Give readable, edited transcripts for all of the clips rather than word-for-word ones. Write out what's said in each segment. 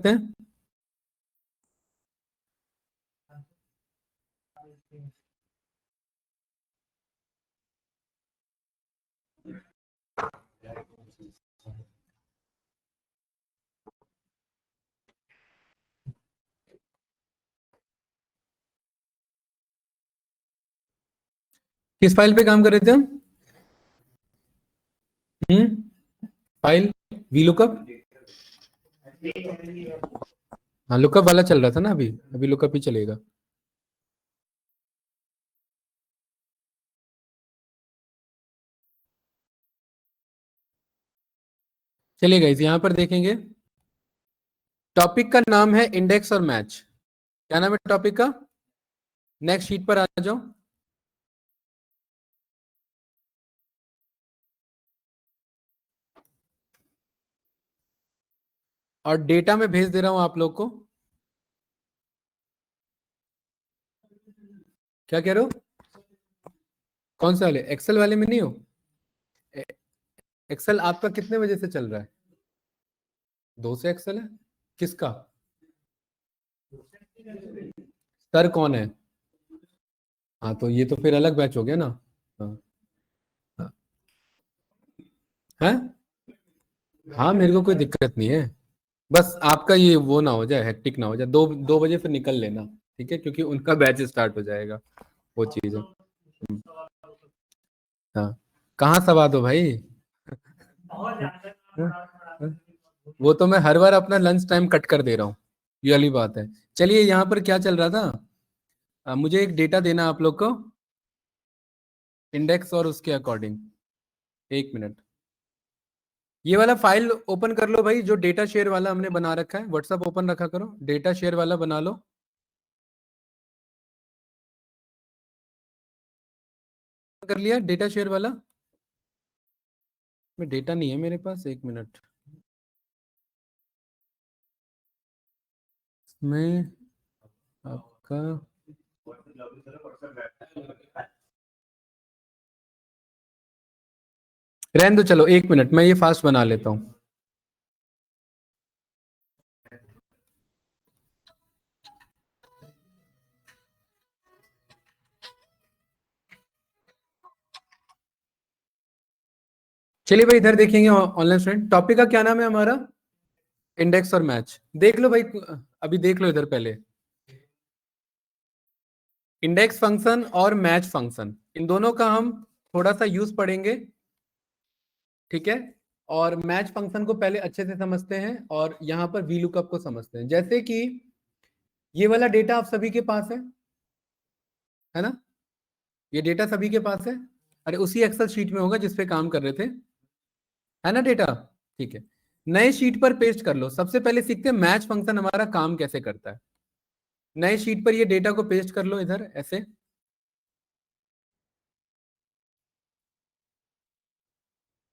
हैं? किस फाइल पे काम कर रहे थे हम? File VLOOKUP. हाँ, लुकअप वाला चल रहा था ना, अभी अभी लुकअप ही चलेगा। चलिए गाइस, यहां पर देखेंगे टॉपिक का नाम है इंडेक्स और मैच। क्या नाम है टॉपिक का? नेक्स्ट शीट पर आ जाओ। और डेटा में भेज दे रहा हूं आप लोग को। क्या कह रहे हो? कौन सा वाले? एक्सेल वाले में नहीं हो? एक्सेल आपका कितने बजे से चल रहा है? 2 से एक्सेल है? किसका? सर कौन है? हाँ, तो ये तो फिर अलग बैच हो गया ना। हाँ। हाँ। हैं? हाँ, मेरे को कोई दिक्कत नहीं है। बस आपका ये वो ना हो जाए, हेक्टिक ना हो जाए। 2 बजे फिर निकल लेना, ठीक है, क्योंकि उनका बैच स्टार्ट हो जाएगा। वो चीज है। हाँ। कहाँ सवाद हो भाई? वो तो मैं हर बार अपना लंच टाइम कट कर दे रहा हूँ। ये वाली बात है। चलिए, यहाँ पर क्या चल रहा था? मुझे एक डेटा देना आप लोग को, इंडेक्स और उसके अकॉर्डिंग। 1 मिनट। ये वाला फाइल ओपन कर लो भाई, जो डेटा शेयर वाला हमने बना रखा है। व्हाट्सएप ओपन रखा करो, डेटा शेयर वाला बना लो। कर लिया डेटा शेयर वाला? में डेटा नहीं है मेरे पास, 1 मिनट में आपका। रहने दो, चलो 1 मिनट, मैं ये फास्ट बना लेता हूँ। चलिए भाई, इधर देखेंगे ऑनलाइन स्टूडेंट। टॉपिक का क्या नाम है हमारा? इंडेक्स और मैच। देख लो भाई, अभी देख लो इधर पहले। इंडेक्स फंक्शन और मैच फंक्शन, इन दोनों का हम थोड़ा सा यूज पढ़ेंगे, ठीक है। और मैच फंक्शन को पहले अच्छे से समझते हैं, और यहां पर वी लुकअप को समझते हैं। जैसे कि ये वाला डेटा आप सभी के पास है ना? ये डेटा सभी के पास है। अरे उसी एक्सेल शीट में होगा जिस पे काम कर रहे थे, है ना डेटा? ठीक है। नए शीट पर पेस्ट कर लो। सबसे पहले सीखते हैं मैच फंक्शन हमारा काम कैसे करता है। नए शीट पर ये डेटा को पेस्ट कर लो इधर ऐसे।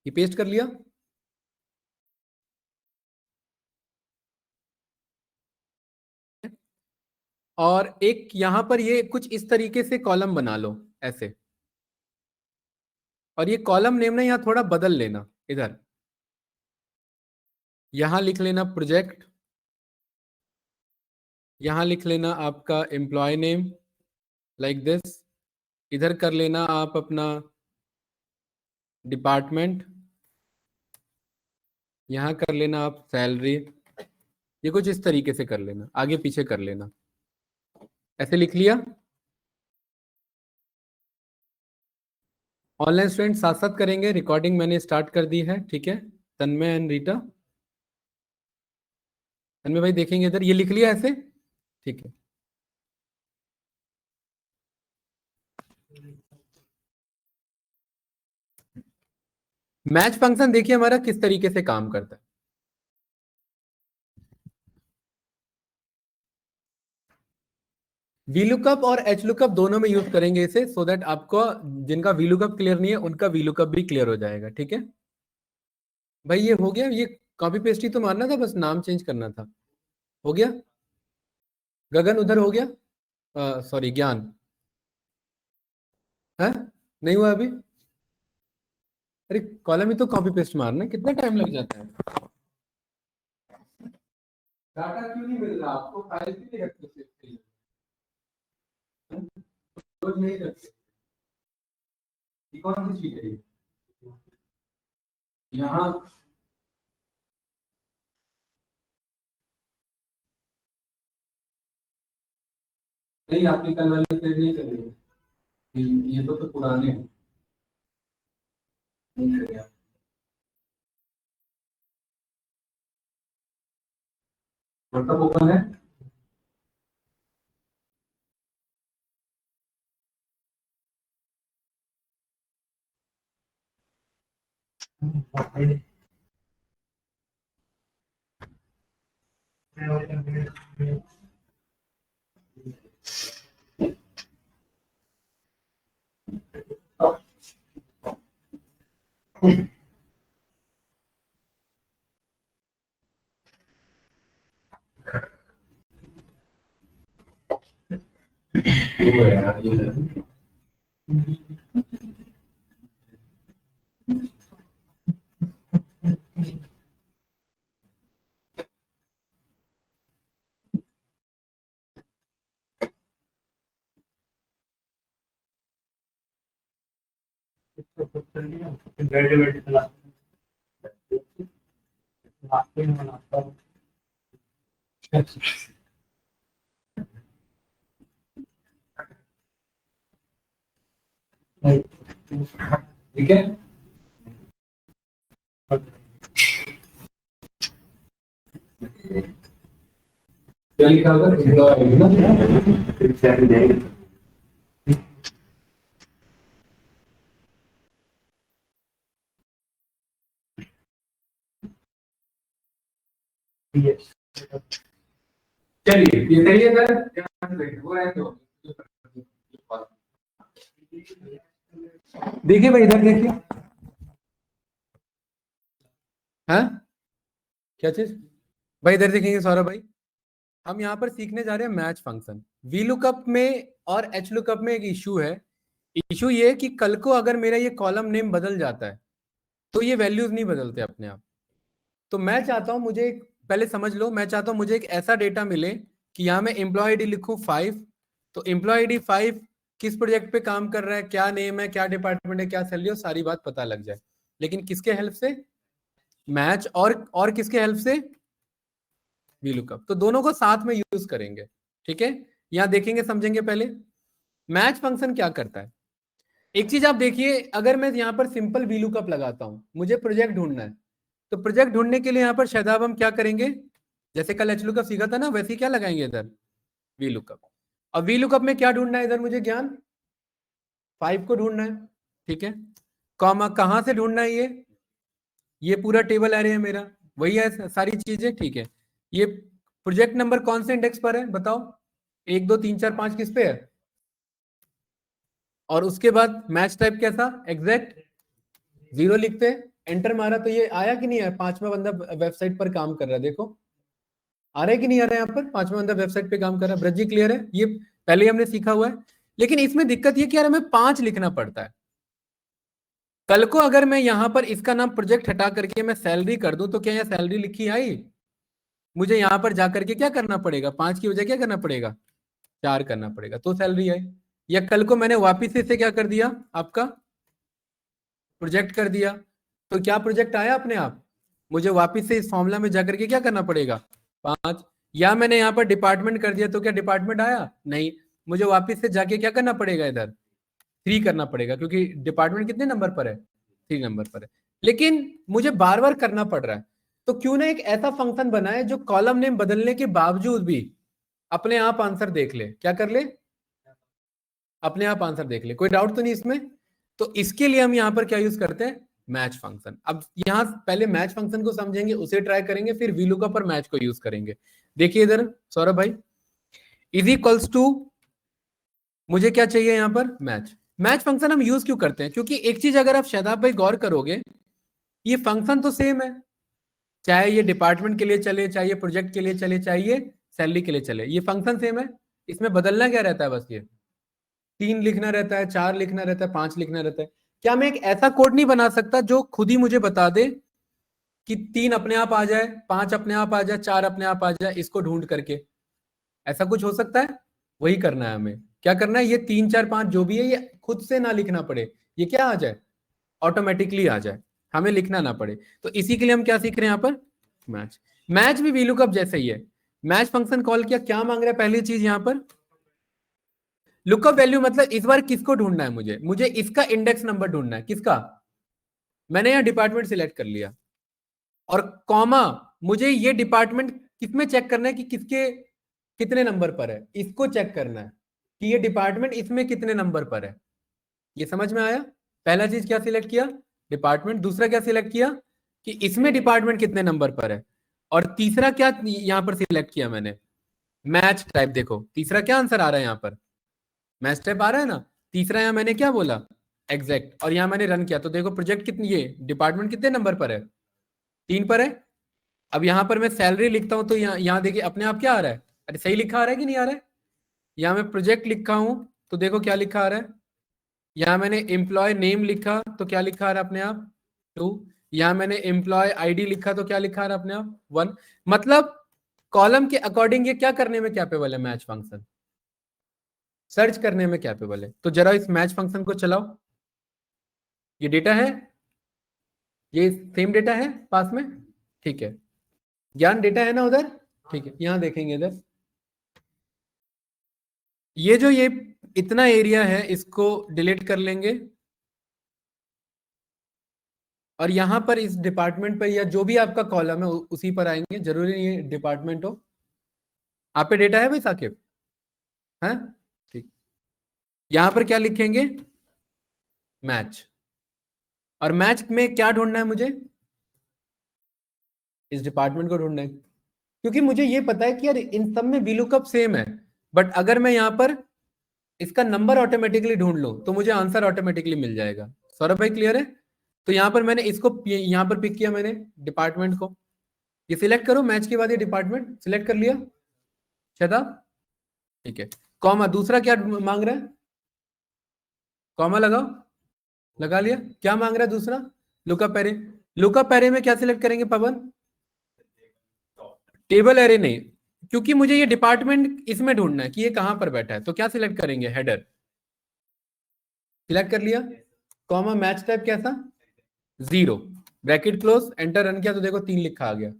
ये पेस्ट कर लिया। और एक यहां पर ये कुछ इस तरीके से कॉलम बना लो ऐसे। और ये कॉलम नेम ना यहाँ थोड़ा बदल लेना इधर। यहां लिख लेना प्रोजेक्ट, यहां लिख लेना आपका एम्प्लॉय नेम, लाइक दिस। इधर कर लेना आप अपना डिपार्टमेंट, यहां कर लेना आप सैलरी। ये कुछ इस तरीके से कर लेना, आगे पीछे कर लेना। ऐसे लिख लिया। ऑनलाइन स्टूडेंट साथ साथ करेंगे, रिकॉर्डिंग मैंने स्टार्ट कर दी है, ठीक है। तन्मय एंड रीटा। तन्मय भाई देखेंगे इधर, ये लिख लिया ऐसे, ठीक है। मैच फंक्शन देखिए हमारा किस तरीके से काम करता है। वीलुकअप और एच लुकअप दोनों में यूज करेंगे इसे, सो दैट आपको, जिनका वीलुकअप क्लियर नहीं है उनका वीलुकअप भी क्लियर हो जाएगा, ठीक है। भाई ये हो गया, ये कॉपी पेस्ट ही तो मारना था, बस नाम चेंज करना था। हो गया। गगन उधर हो गया? सॉरी, ज्ञान है? नहीं हुआ अभी? अरे कॉलम ही तो कॉपी पेस्ट मारना है, कितना टाइम लग जाता है? डाटा क्यों नहीं मिल रहा आपको? फाइल क्यों नहीं रखते सेव? रोज नहीं रखते। ये कौन सी चीज है? यहाँ नहीं, आपने कल वाले सेव नहीं करेंगे। ये तो पुराने हैं, नहीं करेंगे आप। व्हाट्सएप ओपन है? वो है यार, ये है। ठीक है, क्या लिखा होगा? चलिए, ये सही है सर, वो है तो देखिए भाई, इधर देखिए। हाँ, क्या चीज भाई? इधर देखेंगे सौरभ भाई, हम यहाँ पर सीखने जा रहे हैं मैच फंक्शन। वी लुकअप में और एच लुकअप में एक इशू है। इशू ये है कि कल को अगर मेरा ये कॉलम नेम बदल जाता है तो ये वैल्यूज नहीं बदलते अपने आप। तो मैं चाहता हूं मुझे पहले समझ लो, मैं चाहता हूं मुझे एक ऐसा डेटा मिले कि यहाँ मैं एम्प्लॉय आईडी लिखूं 5, तो एम्प्लॉय आईडी 5 किस प्रोजेक्ट पे काम कर रहा है, क्या नेम है, क्या डिपार्टमेंट है, क्या सैलरी है, सारी बात पता लग जाए। लेकिन किसके हेल्प से? मैच और किसके हेल्प से? V lookup. तो दोनों को साथ में यूज करेंगे। ठीक है, यहां देखेंगे समझेंगे। पहले मैच फंक्शन क्या करता है, एक चीज आप देखिए। अगर मैं यहाँ पर सिंपल वी लुकअप लगाता हूं, मुझे प्रोजेक्ट ढूंढना है, तो प्रोजेक्ट ढूंढने के लिए यहाँ पर शायद हम क्या करेंगे, जैसे कल एच लुकअप सीखा था ना, वैसे ही क्या लगाएंगे इधर, वी लुकअप। अब वी लुकअप में क्या ढूंढना है इधर मुझे ज्ञान? 5 को ढूंढना है। ठीक है, कॉमा कहां से ढूंढना है? ये पूरा टेबल एरे है मेरा, वही है सारी चीजें। ठीक है, ये प्रोजेक्ट नंबर कौन से इंडेक्स पर है बताओ? 1 2 3 4 5 किस पे है? और उसके बाद मैच टाइप कैसा? एग्जैक्ट 0 लिखते हैं, एंटर मारा तो ये आया कि नहीं आया? 5वां बंदा वेबसाइट पर काम कर रहा है, देखो आ रहा है कि नहीं आ रहा है? यहाँ पर 5वां बंदा वेबसाइट पे काम कर रहा है। ब्रजी क्लियर है? ये पहले हमने सीखा हुआ है। लेकिन इसमें दिक्कत ये कि यार हमें 5 लिखना पड़ता है। कल को अगर मैं यहाँ पर इसका नाम प्रोजेक्ट हटा करके मैं सैलरी कर दूं, तो क्या यहाँ सैलरी लिखी आई? मुझे यहाँ पर जाकर के क्या करना पड़ेगा? 5 की वजह क्या करना पड़ेगा? 4 करना पड़ेगा, तो सैलरी आई। या कल को मैंने वापिस इसे क्या कर दिया, आपका प्रोजेक्ट कर दिया, तो क्या प्रोजेक्ट आया अपने आप? मुझे वापिस से इस फॉर्मूला में जाकर के क्या करना पड़ेगा? 5। या मैंने यहाँ पर डिपार्टमेंट कर दिया, तो क्या डिपार्टमेंट आया? नहीं, मुझे वापिस से जाके क्या करना पड़ेगा इधर? 3 करना पड़ेगा, क्योंकि डिपार्टमेंट कितने नंबर पर है? 3 नंबर पर है। लेकिन मुझे बार बार करना पड़ रहा है, तो क्यों ना एक ऐसा फंक्शन बनाए जो कॉलम नेम बदलने के बावजूद भी अपने आप आंसर देख ले। क्या कर ले? अपने आप आंसर देख ले। कोई डाउट तो नहीं इसमें? तो इसके लिए हम यहाँ पर क्या यूज करते हैं? Match function. अब यहाँ पहले मैच फंक्शन को समझेंगे, उसे ट्राई करेंगे, फिर वीलुकअप पर मैच को यूज करेंगे। देखिए इधर सौरभ भाई, इज इक्वल्स टू, मुझे क्या चाहिए यहाँ पर? मैच। मैच फंक्शन हम यूज क्यों करते हैं? क्योंकि एक चीज अगर आप शादाब भाई गौर करोगे, ये फंक्शन तो सेम है, चाहे ये डिपार्टमेंट के लिए चले, चाहे ये प्रोजेक्ट के लिए चले, चाहे ये सैलरी के लिए चले, ये फंक्शन सेम है। इसमें बदलना क्या रहता है? बस ये 3 लिखना रहता है, 4 लिखना रहता है, 5 लिखना रहता है। क्या मैं एक ऐसा कोड नहीं बना सकता जो खुद ही मुझे बता दे कि 3 अपने आप आ जाए, 5 अपने आप आ जाए, 4 अपने आप आ जाए, इसको ढूंढ करके। ऐसा कुछ हो सकता है? वही करना है हमें। क्या करना है, ये 3 4 5 जो भी है ये खुद से ना लिखना पड़े, ये क्या आ जाए, ऑटोमेटिकली आ जाए, हमें लिखना ना पड़े। तो इसी के लिए हम क्या सीख रहे हैं यहाँ पर, मैच। मैच भी वीलुकअप जैसे ही है। मैच फंक्शन कॉल किया, क्या मांग रहा है पहली चीज यहाँ पर, लुकअप वैल्यू, मतलब इस बार किसको ढूंढना है मुझे इसका इंडेक्स नंबर ढूंढना है। किसका? मैंने यहाँ डिपार्टमेंट सिलेक्ट कर लिया, और कॉमा, मुझे ये डिपार्टमेंट किसमें चेक करना है कि किसके कितने नंबर पर है, इसको चेक करना है कि ये डिपार्टमेंट इसमें कितने नंबर पर है। ये समझ में आया? पहला चीज क्या सिलेक्ट किया, डिपार्टमेंट। दूसरा क्या सिलेक्ट किया कि इसमें डिपार्टमेंट कितने नंबर पर है। और तीसरा क्या यहां पर सिलेक्ट किया मैंने, मैच टाइप। देखो तीसरा क्या आंसर आ रहा है यहाँ पर, मैच टाइप आ रहा है ना। तीसरा यहाँ मैंने क्या बोला, एग्जैक्ट। और यहाँ मैंने रन किया तो देखो प्रोजेक्ट कितनी, ये डिपार्टमेंट कितने नंबर पर है, 3 पर है। अब यहाँ पर मैं सैलरी लिखता हूँ तो यहाँ देखिए अपने आप क्या आ रहा है, अरे सही लिखा आ रहा है कि नहीं आ रहा है। यहाँ मैं प्रोजेक्ट लिखा हूँ तो देखो क्या लिखा आ रहा है, यहाँ मैंने एम्प्लॉय नेम लिखा तो क्या लिखा आ रहा है अपने आप 2। यहाँ मैंने एम्प्लॉय आईडी लिखा तो क्या लिखा आ रहा है अपने आप 1। मतलब कॉलम के अकॉर्डिंग ये क्या करने में कैपेबल है, मैच फंक्शन सर्च करने में कैपेबल है। तो जरा इस मैच फंक्शन को चलाओ, ये डेटा है, ये सेम डेटा है पास में, ठीक है। ज्ञान डेटा है ना उधर, ठीक है। यहां देखेंगे इधर, ये इतना एरिया है इसको डिलीट कर लेंगे, और यहां पर इस डिपार्टमेंट पर या जो भी आपका कॉलम है उसी पर आएंगे, जरूरी नहीं है डिपार्टमेंट हो। आप पे डेटा है भाई साकिब, है ठीक। यहां पर क्या लिखेंगे, मैच। और मैच में क्या ढूंढना है मुझे, इस डिपार्टमेंट को ढूंढना है, क्योंकि मुझे ये पता है कि यार इन सब में वीलुकअप सेम है। बट अगर मैं यहाँ पर इसका नंबर ऑटोमेटिकली ढूंढ लूं तो मुझे आंसर ऑटोमेटिकली मिल जाएगा। सौरभ भाई क्लियर है? तो यहाँ पर मैंने इसको यहाँ पर पिक किया मैंने डिपार्टमेंट को, ये सिलेक्ट करो, मैच के बाद ये डिपार्टमेंट सिलेक्ट कर लिया, शताब, ठीक है। कॉमा, दूसरा क्या मांग रहा है, कॉमा लगाओ, लगा लिया। क्या मांग रहा है दूसरा, लुकअप एरे। लुकअप एरे में क्या सिलेक्ट करेंगे पवन, टेबल एरे नहीं, क्योंकि मुझे ये डिपार्टमेंट इसमें ढूंढना है कि ये कहां पर बैठा है। तो क्या सिलेक्ट करेंगे, हेडर सिलेक्ट कर लिया, कॉमा, मैच टाइप कैसा, 0, ब्रैकेट क्लोज, एंटर रन किया तो देखो 3 लिखा आ गया।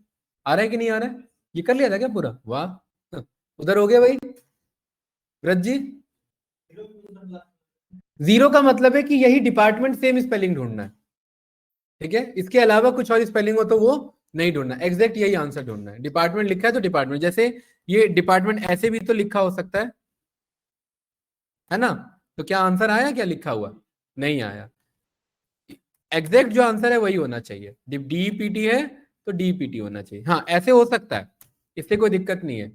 आ रहा है कि नहीं आ रहा है, ये कर लिया था क्या पूरा, वाह। उधर हो गया भाई ब्रज जी। 0 का मतलब है कि यही डिपार्टमेंट सेम स्पेलिंग ढूंढना है, ठीक है। इसके अलावा कुछ और स्पेलिंग हो तो वो नहीं ढूंढना, एग्जैक्ट यही आंसर ढूंढना है। डिपार्टमेंट लिखा है तो डिपार्टमेंट, जैसे ये डिपार्टमेंट ऐसे भी तो लिखा हो सकता है ना। तो क्या आंसर आया, क्या लिखा हुआ, नहीं आया। एग्जैक्ट जो आंसर है वही होना चाहिए, डीपीटी है तो डीपीटी होना चाहिए। हाँ ऐसे हो सकता है, इससे कोई दिक्कत नहीं है।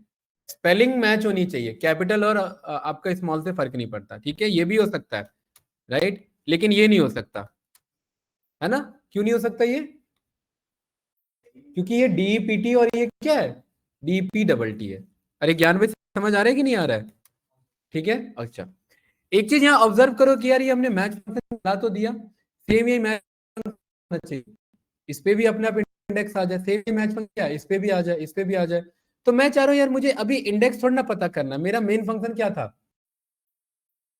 स्पेलिंग मैच होनी चाहिए, कैपिटल और आपका स्मॉल से फर्क नहीं पड़ता, ठीक है। ये भी हो सकता है, राइट, लेकिन ये नहीं हो सकता, है ना। क्यों नहीं हो सकता ये, क्योंकि ये डीपीटी और ये क्या है, डीपी डबल टी है। अरे ज्ञान भाई समझ आ रहा है कि नहीं आ रहा है, ठीक है। अच्छा, एक चीज यहाँ ऑब्जर्व करो कि यार ये हमने मैच फंक्शन ला तो दिया, सेम ये मैच चाहिए, इस पे भी अपने आप इंडेक्स आ जाए, सेम ये मैच फंक्शन क्या, इस पे भी आ जाए, इस पे भी आ जाए। तो मैं चाह रहा हूँ यार मुझे अभी इंडेक्स थोड़ा ना पता करना, मेरा मेन फंक्शन क्या था,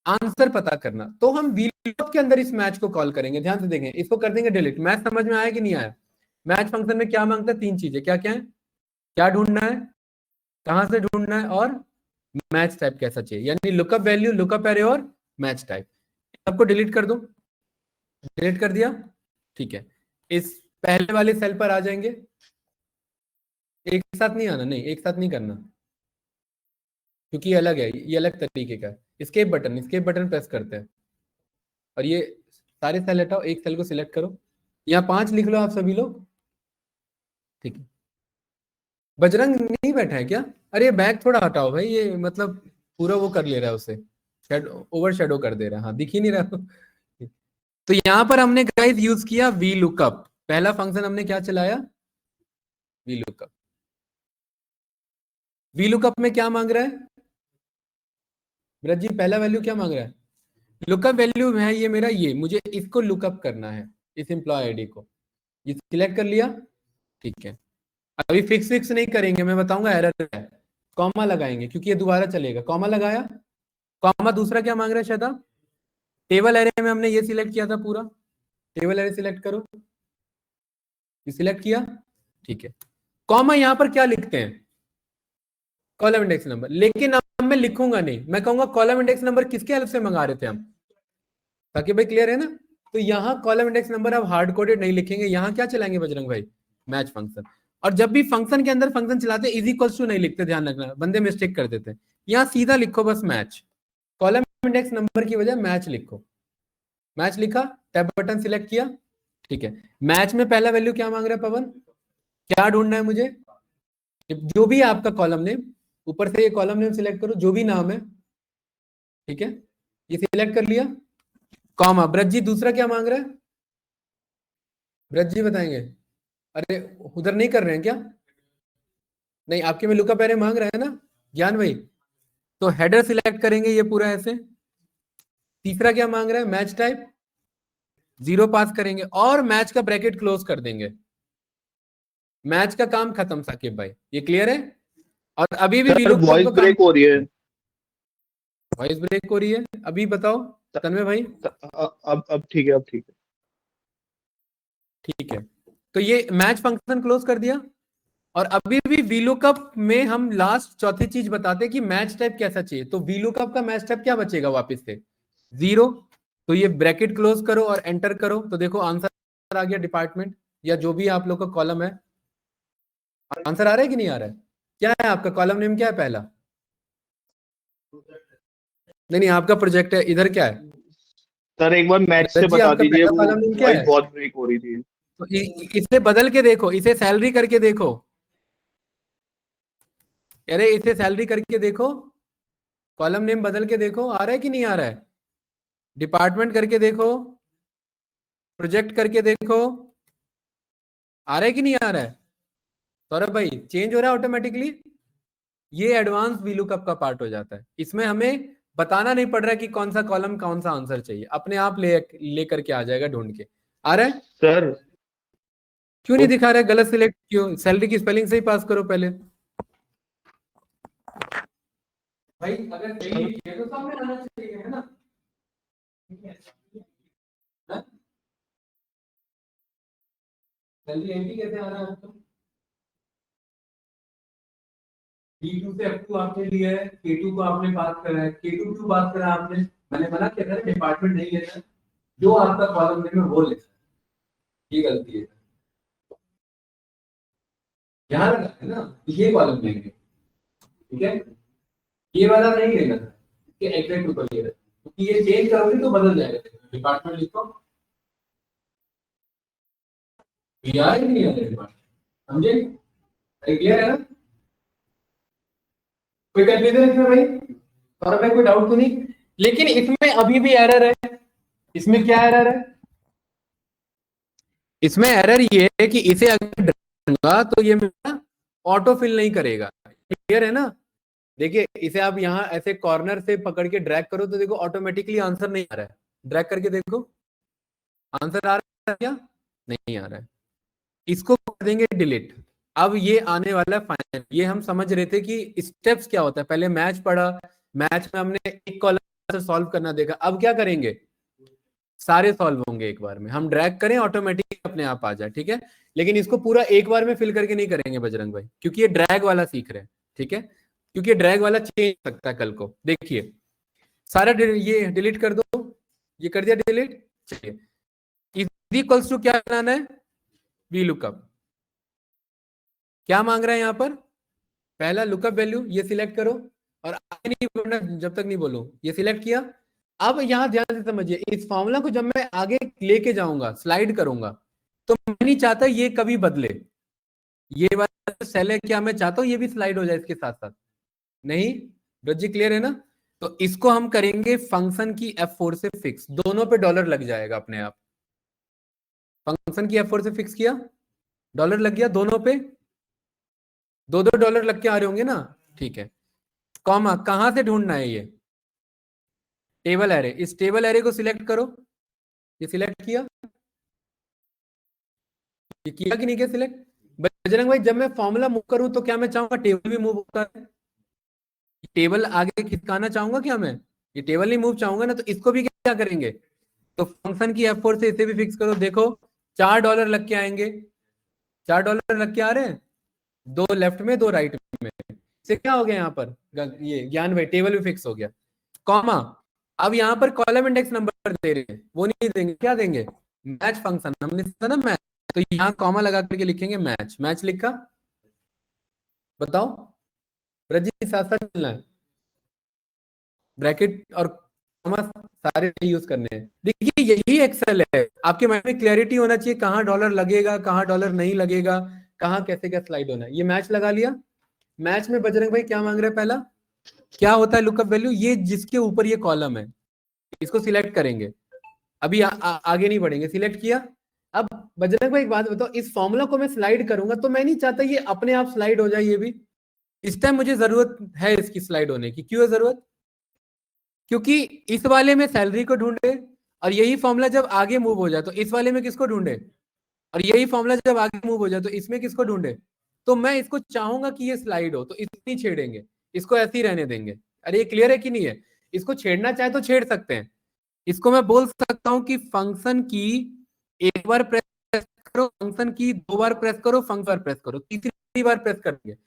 आंसर पता करना। तो हम वीलुकअप के अंदर इस मैच को कॉल करेंगे, ध्यान से देखें, इसको कर देंगे डिलीट। मैच समझ में आया कि नहीं आया? मैच फंक्शन में क्या मांगता है, 3 चीजें, क्या क्या है, क्या ढूंढना है, कहां से ढूंढना है, और मैच टाइप कैसा चाहिए, यानी लुकअप वैल्यू, लुकअप एरे और मैच टाइप। सबको डिलीट कर दो, डिलीट कर दिया, ठीक है। इस पहले वाले सेल पर आ जाएंगे, एक साथ नहीं आना, नहीं एक साथ नहीं करना, क्योंकि ये अलग है, ये अलग तरीके का है। स्केप बटन प्रेस करते हैं, और ये सारे सेल हटाओ, एक सेल को सिलेक्ट करो, यहाँ 5 लिख लो आप सभी लोग, ठीक है। बजरंग नहीं बैठा है क्या, अरे बैग थोड़ा हटाओ भाई, ये मतलब पूरा वो कर ले रहा है उसे, ओवर शेडो कर दे रहा है, हाँ दिख ही नहीं रहा। तो यहां पर हमने गाइस यूज किया वी लुकअप, पहला फंक्शन हमने क्या चलाया, वी लुकअप। वी लुकअप में क्या मांग रहा है ब्रज जी, पहला वैल्यू क्या मांग रहा है, लुकअप वैल्यू है ये मेरा, ये मुझे इसको लुकअप करना है, इस एम्प्लॉय आईडी को, ये सिलेक्ट कर लिया। ठीक है, अभी फिक्स नहीं करेंगे, मैं बताऊंगा एरर है, कॉमा लगाएंगे क्योंकि ये दोबारा चलेगा। कॉमा लगाया, कॉमा दूसरा क्या मांग रहा है श्रद्धा? टेबल एरे में हमने ये सिलेक्ट किया था पूरा, टेबल एरे सिलेक्ट करो, ये सिलेक्ट किया, ठीक है। कॉमा यहां पर क्या लिखते हैं? कॉलम इंडेक्स नंबर, लेकिन अब मैं लिखूंगा नहीं, मैं कहूंगा कॉलम इंडेक्स नंबर किसके हेल्प से मंगा रहे थे हम, ताकि भाई क्लियर है ना। तो यहाँ कॉलम इंडेक्स नंबर अब हार्ड कोडेड नहीं लिखेंगे, यहाँ क्या चलाएंगे बजरंग भाई? Match function. और जब भी फंक्शन के अंदर फंक्शन चलाते इज इक्वल्स टू नहीं लिखते, ध्यान रखना, बंदे मिस्टेक कर देते हैं। यहाँ सीधा लिखो बस मैच, कॉलम इंडेक्स नंबर की वजह मैच लिखो। मैच लिखा, टैब बटन सिलेक्ट किया, ठीक है। मैच में पहला वैल्यू क्या मांग रहा है पवन? क्या ढूंढना है मुझे? जो भी है आपका कॉलम नेम, ऊपर से ये कॉलम नेम सिलेक्ट करो, जो भी नाम है, ठीक है, ये सिलेक्ट कर लिया। कॉमा, ब्रज जी दूसरा क्या मांग रहा है? ब्रज जी बताएंगे। अरे उधर नहीं कर रहे हैं क्या? नहीं, आपके में लुकअप एरे मांग रहा है ना ज्ञान भाई? तो हेडर सिलेक्ट करेंगे ये पूरा ऐसे। तीसरा क्या मांग रहा है? मैच टाइप, जीरो पास करेंगे और मैच का ब्रैकेट क्लोज कर देंगे। मैच का काम खत्म साकिब भाई, ये क्लियर है? और अभी भी सर वीलुकअप वॉइस का काम, ब्रेक हो रही है। वॉइस ब्रेक हो रही है, अभी बताओ तन्मय भाई। अब ठीक है, अब ठीक है। ठीक है, तो ये मैच फंक्शन क्लोज कर दिया। और अभी भी वीलुकअप में हम लास्ट चौथी चीज बताते हैं कि मैच टाइप कैसा चाहिए। तो वीलुकअप का मैच टाइप क्या बचेगा वापस से? जीरो। तो ये ब्रैकेट क्लोज करो और एंटर करो, तो देखो आंसर आ गया डिपार्टमेंट, या जो भी आप लोग का कॉलम है। आंसर आ रहा है कि नहीं आ रहा है? क्या है आपका कॉलम नेम, क्या है पहला? नहीं नहीं, आपका प्रोजेक्ट है, इधर क्या है? सर एक बार मैच से रज जी बता आपका दीजिए, पहला वो कॉलम नेम क्या वॉइस है? बहुत ब्रेक हो रही थी। तो इसे बदल के देखो, इसे सैलरी करके देखो। अरे इसे सैलरी करके देखो, कॉलम नेम बदल के देखो, आ रहा है कि नहीं आ रहा है? डिपार्टमेंट करके देखो, प्रोजेक्ट करके देखो, आ रहा है कि नहीं आ रहा है? सौरभ भाई चेंज हो रहा है ऑटोमेटिकली। ये एडवांस वीलुकअप का पार्ट हो जाता है, इसमें हमें बताना नहीं पड़ रहा है कि कौन सा कॉलम कौन सा आंसर चाहिए, अपने आप ले करके आ जाएगा ढूंढ के। आ रहा है? सर क्यों नहीं वो दिखा रहा है? गलत सिलेक्ट क्यों? सैलरी की स्पेलिंग सही पास करो पहले भाई, अगर सही लिखी है तो सामने आना चाहिए, है ना? सैलरी एंट्री कैसे आ रहा है आपको? B2 से F2 आपने लिया है, K2 को आपने बात करा है, K2 क्यों बात करा आपने? मैंने मना किया था डिपार्टमेंट नहीं लेना, जो आपका कॉलम नेम है वो लेना, ये गलती है। यहाँ लगा है ना, तो ये कॉलम लेंगे, ठीक है, ये वाला नहीं लेना था, इसके एग्जैक्ट ऊपर ये, क्योंकि ये चेंज करोगे तो बदल जाएगा। डिपार्टमेंट लिखो, यार नहीं है डिपार्टमेंट, समझे? क्लियर है ना? कोई कंफ्यूजन इसमें भाई? और भाई कोई डाउट तो नहीं? लेकिन इसमें अभी भी एरर है। इसमें क्या एरर है? इसमें एरर ये है कि इसे अगर ड्रैग तो ये मेरा ऑटो फिल नहीं करेगा। क्लियर है ना? देखिए इसे आप यहाँ ऐसे कॉर्नर से पकड़ के ड्रैग करो तो देखो ऑटोमेटिकली आंसर नहीं आ रहा है। ड्रैग करके देखो, आंसर आ रहा है क्या? नहीं आ रहा है। इसको कर देंगे डिलीट। अब ये आने वाला फाइनल, ये हम समझ रहे थे कि स्टेप्स क्या होता है, पहले मैच पढ़ा, मैच में हमने एक कॉलम सॉल्व करना देखा, अब क्या करेंगे? सारे सॉल्व होंगे एक बार में, हम ड्रैग करें ऑटोमेटिक अपने आप आ जाए, ठीक है। लेकिन इसको पूरा एक बार में फिल करके नहीं करेंगे बजरंग भाई, क्योंकि ये ड्रैग वाला सीख रहे हैं, ठीक है, क्योंकि ड्रैग वाला चेंज सकता है कल को। देखिए सारा ये डिलीट कर दो, ये कर दिया डिलीट। चलिए इज इक्वल्स टू क्या बनाना है? V lookup. क्या मांग रहा है यहाँ पर? पहला लुकअप वैल्यू, ये सिलेक्ट करो, और आगे नहीं बोलना जब तक नहीं बोलूं, ये सिलेक्ट किया। अब यहां ध्यान से समझिए, इस फॉर्मूला को जब मैं आगे लेके जाऊंगा, स्लाइड करूंगा, तो मैं नहीं चाहता ये कभी बदले। ये वाला सेल है, क्या मैं चाहता हूं ये भी स्लाइड हो जाए इसके साथ साथ? नहीं। रज्जी क्लियर है ना? तो इसको हम करेंगे फंक्शन की F4 से फिक्स, दोनों पे डॉलर लग जाएगा अपने आप। फंक्शन की F4 से फिक्स किया, डॉलर लग गया दोनों पे, दो दो डॉलर लग के आ रहे होंगे ना, ठीक है। कॉमा कहां से ढूंढना है? ये टेबल एरे, इस टेबल एरे को सिलेक्ट करो, ये सिलेक्ट किया, ये किया कि नहीं किया सिलेक्ट? बजरंग भाई, जब मैं फॉर्मूला मूव करूं तो क्या मैं चाहूंगा टेबल भी मूव होता है? टेबल आगे खिसकाना चाहूंगा क्या मैं? ये टेबल नहीं मूव चाहूंगा ना, तो इसको भी क्या करेंगे? तो फंक्शन की F4 से इसे भी फिक्स करो। देखो $4 लग के आएंगे, $4 लग के आ रहे हैं, दो लेफ्ट में दो राइट में। से क्या हो गया यहाँ पर? ये ज्ञान भाई टेबल भी फिक्स हो गया। कॉमा, अब यहाँ पर कॉलम इंडेक्स नंबर दे रहे हैं, वो नहीं देंगे, क्या देंगे? मैच फंक्शन, हमने सीखा ना मैच, तो यहाँ कॉमा लगा करके लिखेंगे मैच। मैच लिखा, बताओ ब्रजी, साथ साथ चलना है, ब्रैकेट और कॉमा सारे यूज करने हैं। देखिए यही एक्सेल है, आपके माइंड में क्लैरिटी होना चाहिए कहाँ डॉलर लगेगा, कहाँ डॉलर नहीं लगेगा, कहाँ कैसे क्या स्लाइड होना है। ये मैच लगा लिया। मैच में बजरंग भाई क्या मांग रहे हैं? पहला क्या होता है लुकअप वैल्यू? ये जिसके ऊपर ये कॉलम है, इसको सिलेक्ट करेंगे। अभी आगे नहीं बढ़ेंगे, सिलेक्ट किया। अब बजरंग भाई एक बात बताओ, इस फॉर्मूला को मैं स्लाइड करूंगा तो मैं नहीं चाहता ये अपने आप स्लाइड हो जाए। ये भी इस टाइम मुझे जरूरत है इसकी स्लाइड होने की। क्यों है जरूरत? क्योंकि इस वाले में सैलरी को ढूंढे, और यही फॉर्मूला जब आगे मूव हो जाए तो इस वाले में किसको ढूंढे, और यही फॉर्मूला जब आगे मूव हो जाए तो इसमें किसको ढूंढे। तो मैं इसको चाहूंगा कि ये स्लाइड हो, तो इसको छेड़ेंगे, इसको ऐसे ही रहने देंगे। अरे ये क्लियर है कि नहीं है? इसको छेड़ना चाहे तो छेड़ सकते हैं। इसको मैं बोल सकता हूं कि फंक्शन की एक बार प्रेस करो, फंक्शन की दो बार प्रेस करो, फंक्शन बार प्रेस करो, तीसरी बार प्रेस करेंगे।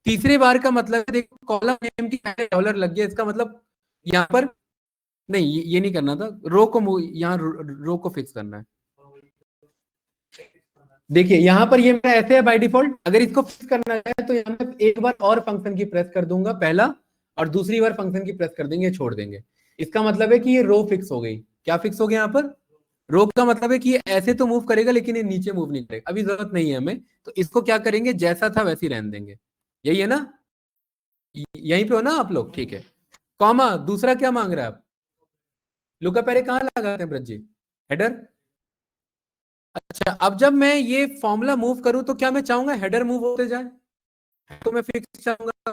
तीसरी बार का मतलब है, देखो कॉलम नेम की डॉलर लग गया, इसका मतलब यहाँ पर नहीं, ये नहीं करना था, रो को यहाँ रो को फिक्स करना है। देखिए यहाँ पर ये मेरा ऐसे है बाय डिफॉल्ट। अगर इसको फिक्स करना है तो यहाँ पे एक बार और फंक्शन की प्रेस कर दूंगा पहला, और दूसरी बार फंक्शन की प्रेस कर देंगे, छोड़ देंगे। इसका मतलब है कि ये रो फिक्स हो गई। क्या फिक्स हो गया यहाँ पर? रो का मतलब है कि ये ऐसे तो मूव करेगा लेकिन ये नीचे मूव नहीं करेगा, अभी जरूरत नहीं है हमें, तो इसको क्या करेंगे, जैसा था वैसे ही रहने देंगे। यही है ना? यहीं पे हो ना आप लोग? ठीक है। कॉमा, दूसरा क्या मांग रहा है आप? लुका पहले कहाँ लगाते हैं ब्रज जी? हेडर। अच्छा, अब जब मैं ये फॉर्मूला मूव करूं तो क्या मैं चाहूंगा हेडर मूव होते जाए? तो मैं फिक्स चाहूंगा,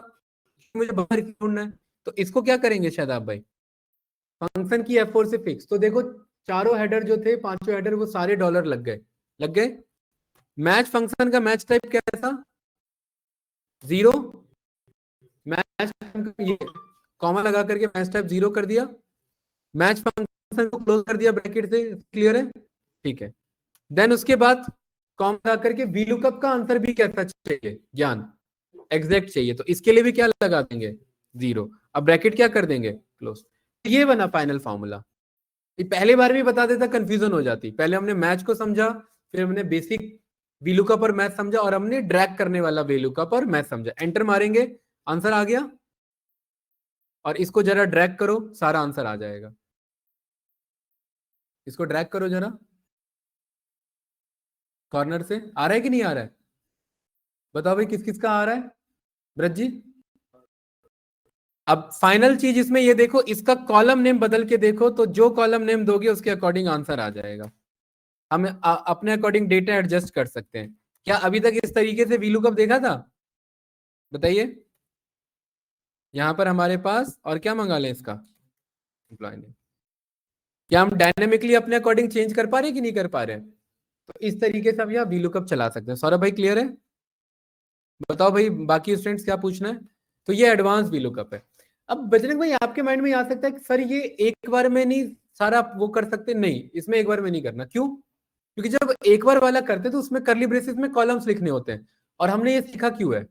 मुझे बाहर ढूंढना है। तो इसको क्या करेंगे शायद आप भाई, फंक्शन की F4 से फिक्स। तो देखो चारों हेडर जो थे, पांचों हेडर, वो सारे डॉलर लग गए, लग गए। मैच फंक्शन का मैच टाइप कैसा? जीरो। मैच ये कॉमा लगा करके मैच टाइप जीरो कर दिया, मैच फंक्शन को क्लोज कर दिया ब्रैकेट से। क्लियर है? ठीक है। देन उसके बाद कॉमा लगा करके वी लुकअप का आंसर भी कैसा चाहिए ज्ञान? एग्जैक्ट चाहिए, तो इसके लिए भी क्या लगा देंगे? जीरो। अब ब्रैकेट क्या कर देंगे? क्लोज। ये बना फाइनल फॉर्मूला। पहले बार भी बता देता कंफ्यूजन हो जाती। पहले हमने मैच को समझा, फिर हमने बेसिक वीलुकअप और मैथ समझा, और हमने ड्रैग करने वाला वीलुकअप और मैथ समझा। एंटर मारेंगे, आंसर आ गया, और इसको जरा ड्रैग करो, सारा आंसर आ जाएगा। इसको ड्रैग करो जरा, कॉर्नर से आ रहा है कि नहीं आ रहा है? बताओ भाई किस किस का आ रहा है? ब्रज जी, अब फाइनल चीज इसमें ये देखो, इसका कॉलम नेम बदल के देखो, तो जो कॉलम नेम दोगे उसके अकॉर्डिंग आंसर आ जाएगा। हम अपने अकॉर्डिंग डेटा एडजस्ट कर सकते हैं। क्या अभी तक इस तरीके से वीलुकअप देखा था? बताइए। यहां पर हमारे पास और क्या मंगा लें इसका एम्प्लॉय नेम, क्या हम डायनेमिकली अपने अकॉर्डिंग चेंज कर पा रहे हैं कि नहीं कर पा रहे हैं? तो इस तरीके से हम यहाँ वीलुकअप चला सकते हैं। सौरभ भाई क्लियर है? बताओ भाई बाकी स्टूडेंट्स क्या पूछना है। तो ये एडवांस वीलुकअप है। अब बजरंग भाई आपके माइंड में आ सकता है कि सर ये एक बार में नहीं सारा वो कर सकते, नहीं इसमें एक बार में नहीं करना। क्यों? क्योंकि जब एक बार वाला करते तो उसमें करली ब्रेसेस में कॉलम्स लिखने होते हैं, और हमने ये सीखा क्यों है?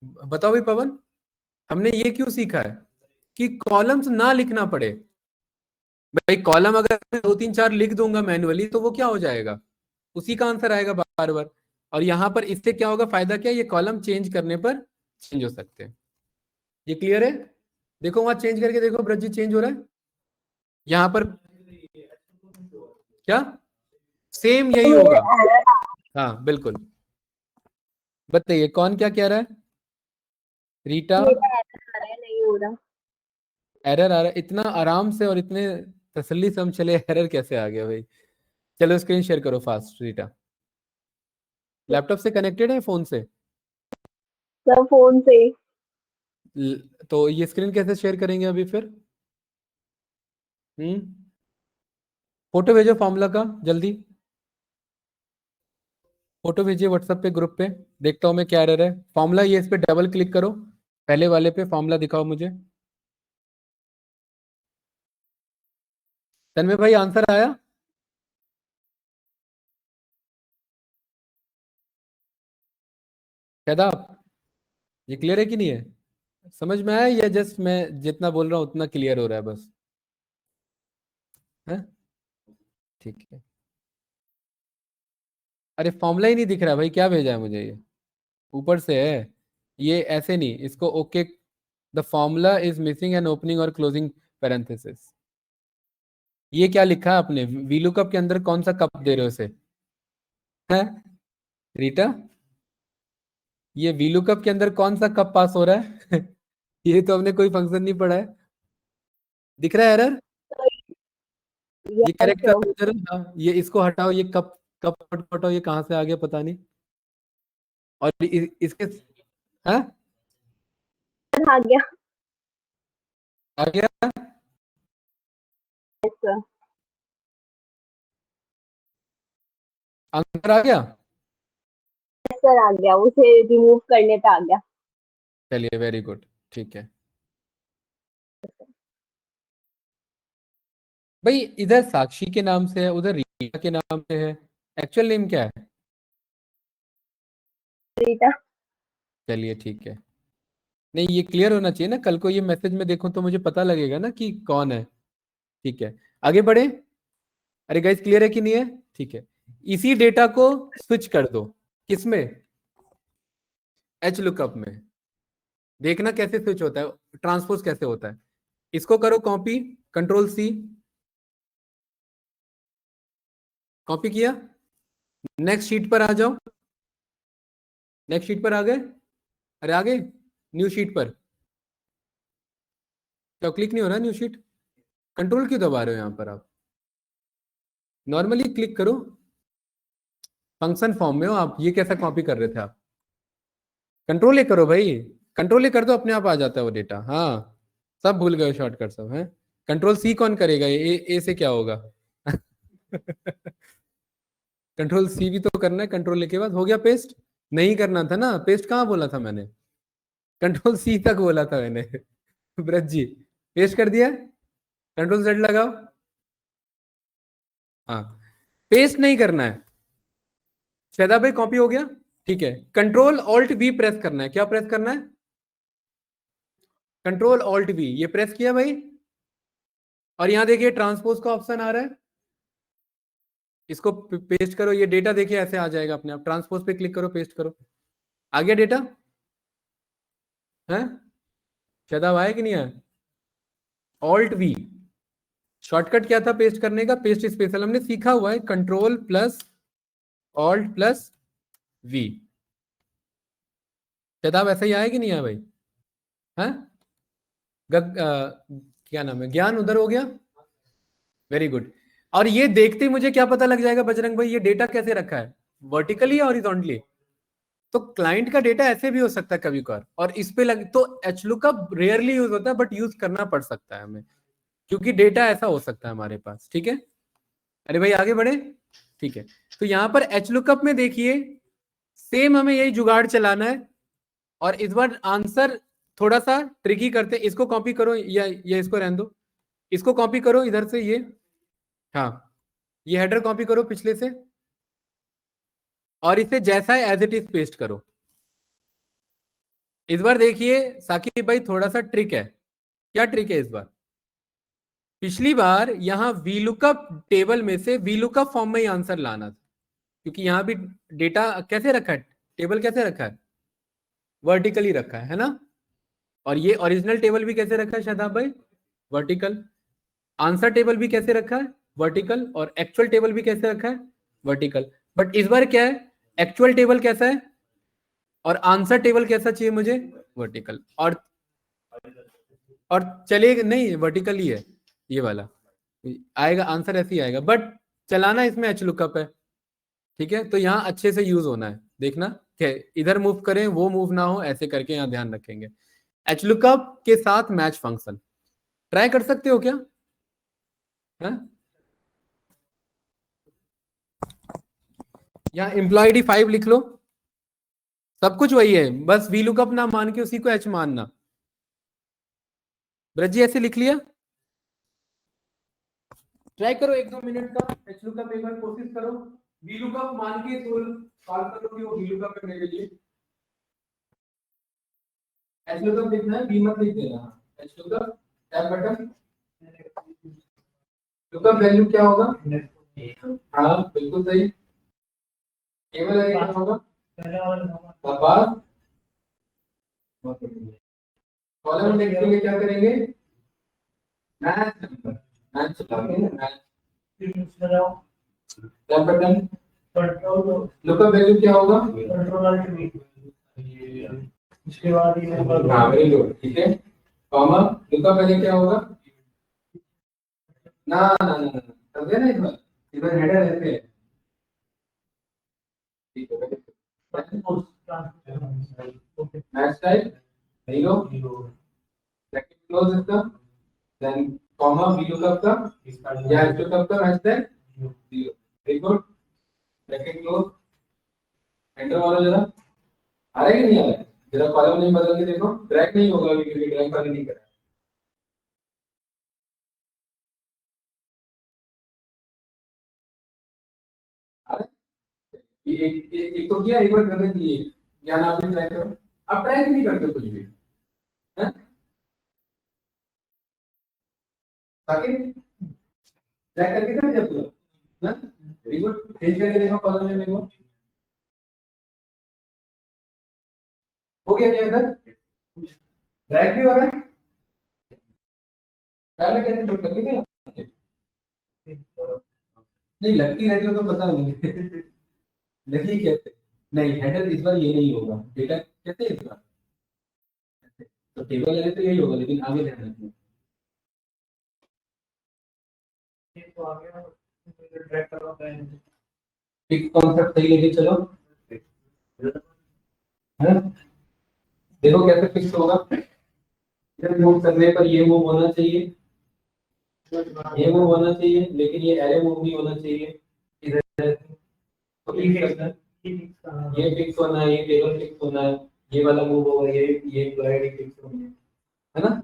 बताओ भाई पवन, हमने ये क्यों सीखा है कि कॉलम्स ना लिखना पड़े? भाई कॉलम अगर दो तीन चार लिख दूंगा मैन्युअली तो वो क्या हो जाएगा, उसी का आंसर आएगा बार बार। और यहां पर इससे क्या होगा, फायदा क्या, ये कॉलम चेंज करने पर चेंज हो सकते हैं। ये क्लियर है? देखो वहां चेंज करके देखो, ब्रज जी चेंज हो रहा है यहां पर। क्या सेम यही होगा? हाँ बिल्कुल। बताइए कौन क्या कह रहा है? रीटा, नहीं हो रहा। एरर आ रहा है? इतना आराम से और इतने तसल्ली से हम चले, एरर कैसे आ गया भाई? चलो स्क्रीन शेयर करो फास्ट रीटा। लैपटॉप से कनेक्टेड है फोन से? सब फोन से। तो ये स्क्रीन कैसे शेयर करेंगे अभी फिर? हम्म, फोटो भेजो फॉर्मूला का जल्दी। फोटो भेजिए व्हाट्सएप पे, ग्रुप पे, देखता हूँ मैं क्या एरर है। फॉर्मूला, ये इस पे डबल क्लिक करो, पहले वाले पे फॉर्मूला दिखाओ मुझे। तन्मय भाई आंसर आया? शादाब, ये क्लियर है कि नहीं है? समझ में आया या जस्ट मैं जितना बोल रहा हूँ उतना क्लियर हो रहा है बस? है, ठीक है। अरे फॉर्मूला ही नहीं दिख रहा भाई, क्या भेजा है मुझे ये? ऊपर से है ये, ऐसे नहीं इसको। Okay, the formula is missing an opening और क्लोजिंग पैरेंथेसिस। ये क्या लिखा है आपने? वीलुकअप के अंदर कौन सा कप दे रहे हो उसे? है रीटा, ये वीलुकअप के अंदर कौन सा कप पास हो रहा है? ये तो हमने कोई फंक्शन नहीं पढ़ा है। दिख रहा है एरर? ये यस करेक्ट कर सर। दो जरा। हाँ, ये इसको हटाओ, ये कप कप हटाओ, ये कहाँ से आ गया पता नहीं। और इसके, हाँ आ गया। आ गया। Yes sir. आंसर आ गया। यस सर आ गया, उसे रिमूव करने पे आ गया। चलिए वेरी गुड, ठीक है भाई। इधर साक्षी के नाम से है, उधर रीटा के नाम से है, एक्चुअल नेम क्या है? रीटा। चलिए ठीक है। नहीं, ये क्लियर होना चाहिए ना, कल को ये मैसेज में देखूं तो मुझे पता लगेगा ना कि कौन है। ठीक है, आगे बढ़े। अरे गाइस, क्लियर है कि नहीं है? ठीक है, इसी डेटा को स्विच कर दो। किसमें? एच लुकअप में। देखना कैसे स्विच होता है, ट्रांसपोज कैसे होता है। इसको करो कॉपी, कंट्रोल सी, कॉपी किया। नेक्स्ट शीट पर आ जाओ। नेक्स्ट शीट पर आ गए? अरे आ गए, न्यू शीट पर। क्या क्लिक नहीं हो रहा न्यू शीट? कंट्रोल क्यों दबा रहे हो यहां पर आप? नॉर्मली क्लिक करो। फंक्शन फॉर्म में हो आप, ये कैसा कॉपी कर रहे थे आप? कंट्रोल ही करो भाई, कंट्रोल ही कर दो, अपने आप आ जाता है वो डेटा। हाँ, सब भूल गए शॉर्टकट सब है। कंट्रोल सी कौन करेगा? ए से क्या होगा? कंट्रोल सी भी तो करना है, कंट्रोल ए के बाद। हो गया पेस्ट? नहीं करना था ना पेस्ट, कहाँ बोला था मैंने? कंट्रोल सी तक बोला था मैंने। ब्रज जी, पेस्ट कर दिया? कंट्रोल जेड लगाओ। हाँ, पेस्ट नहीं करना है। शहदा भाई कॉपी हो गया? ठीक है, कंट्रोल ऑल्ट वी प्रेस करना है। क्या प्रेस करना है? कंट्रोल ऑल्ट वी, ये प्रेस किया भाई। और यहां देखिए ट्रांसपोज का ऑप्शन आ रहा है, इसको पेस्ट करो। ये डेटा देखिए ऐसे आ जाएगा अपने आप। ट्रांसपोज पे क्लिक करो, पेस्ट करो, आ गया डेटा। है शहदा आया कि नहीं आया? ऑल्ट वी, शॉर्टकट क्या था पेस्ट करने का? पेस्ट स्पेशल हमने सीखा हुआ है, control plus alt plus V. Shahdab ऐसा ही आया कि नहीं आया भाई? है क्या नाम है, ज्ञान उधर हो गया? Very good. और ये देखते ही मुझे क्या पता लग जाएगा बजरंग भाई, ये डेटा कैसे रखा है, वर्टिकली या हॉरिजॉन्टली? तो क्लाइंट का डेटा ऐसे भी हो सकता है कभी कभार, और इस पे लग तो एचलुकअप रेयरली यूज होता है, बट यूज करना पड़ सकता है हमें, क्योंकि डेटा ऐसा हो सकता है हमारे पास। ठीक है, अरे भाई आगे बढ़े। ठीक है, तो यहां पर एचलुकअप में देखिए सेम हमें यही जुगाड़ चलाना है। और इस बार आंसर थोड़ा सा ट्रिकी करते हैं। इसको कॉपी करो, या इसको रहने दो। इसको कॉपी करो इधर से, ये, हाँ, ये हेडर कॉपी करो पिछले से, और इसे जैसा है एज इट इज पेस्ट करो। इस बार देखिए साकिब भाई, थोड़ा सा ट्रिक है। क्या ट्रिक है इस बार? पिछली बार यहां वीलुकअप टेबल में से वीलुकअप फॉर्म में ही आंसर लाना था, क्योंकि यहां भी डेटा कैसे रखा है, टेबल कैसे रखा है, वर्टिकली रखा है ना? और ये ओरिजिनल टेबल भी कैसे रखा है शादाब भाई? वर्टिकल। आंसर टेबल भी कैसे रखा है? वर्टिकल। और एक्चुअल टेबल भी कैसे रखा है? वर्टिकल। बट इस बार क्या है, एक्चुअल टेबल कैसा है और आंसर टेबल कैसा चाहिए मुझे? वर्टिकल। और चलेगा नहीं, वर्टिकल ही है ये वाला, आएगा आंसर ऐसे ही आएगा, बट चलाना इसमें एच लुकअप है। ठीक है, तो यहाँ अच्छे से यूज होना है, देखना क्या इधर मूव करें वो मूव ना हो, ऐसे करके यहाँ ध्यान रखेंगे। एच लुकअप के साथ मैच फंक्शन ट्राई कर सकते हो क्या? है यहाँ एम्प्लॉय डी 5 लिख लो, सब कुछ वही है, बस वी लुकअप ना मान के उसी को एच मानना। ब्रज जी ऐसे लिख लिया? ट्राई करो 1-2 मिनट का एच लुकअप एक बार कोशिश करो, वी लुकअप मान के सॉल्व करो कि वो वी लुकअप है मेरे लिए। एच लुकअप लिखना है, वी मत लिख देना। H lookup tab button, lookup value क्या होगा? हाँ बिल्कुल सही। केवल है क्या होगा? बार कॉलम टेक्स्ट के लिए क्या करेंगे? मैच नंबर, मैच चलाएंगे, match tab button, lookup value क्या होगा? इसके बाद ये हाँ वेरी गुड, ठीक है। कॉमा, लुकअप वैल्यू क्या होगा? ना ना ना कर देना इस बार, इधर हेडर ऐसे है, ठीक है। Match type zero, bracket close इसका, देन कॉमा वी लुकअप का या एच लुकअप का match type zero, very good, bracket close, enter मारो जरा। आ रहा है कि नहीं आ रहा है? जरा कॉलम नहीं बदल के देखो, ड्रैग नहीं होगा अभी क्योंकि ड्रैग वाले नहीं करा। एक तो किया, एक बार करने के लिए ज्ञान आपने ट्राई करो, आप ट्राई नहीं करते कुछ भी है, ताकि ट्राई करके कर जब पूरा ना, वेरी गुड, चेंज करके देखो कॉलम में देखो, हो गया क्या इधर? ड्रैग भी हो रहा है, पहले कैसे जोड़ करके क्या नहीं लगती रहती हो तो पता नहीं लगी कैसे? नहीं हैंडल इस बार ये नहीं होगा, डेटा कैसे इस बार तो टेबल लगे तो यही होगा, लेकिन आगे ध्यान रखना। तो आ गया, ट्रैक कर रहा है। फिक्स कॉन्सेप्ट सही लेके चलो, है ना? देखो कैसे फिक्स होगा, इधर मूव करने पर ये मूव होना चाहिए, ये मूव होना चाहिए, लेकिन ये एरे मूव नहीं होना चाहिए इधर, तो फिक्स करना है, ये फिक्स होना है, ये टेबल फिक्स होना है, ये वाला मूव होगा, ये एम्प्लॉय फिक्स होना है ना?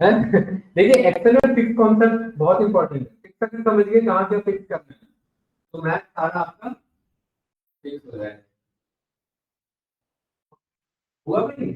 है देखिए एक्सेल में फिक्स कॉन्सेप्ट बहुत इंपॉर्टेंट है, फिक्स करके समझिए कहाँ से फिक्स करना है, तो मैथ सारा आपका फिक्स हो जाएगा। हुआ भी नहीं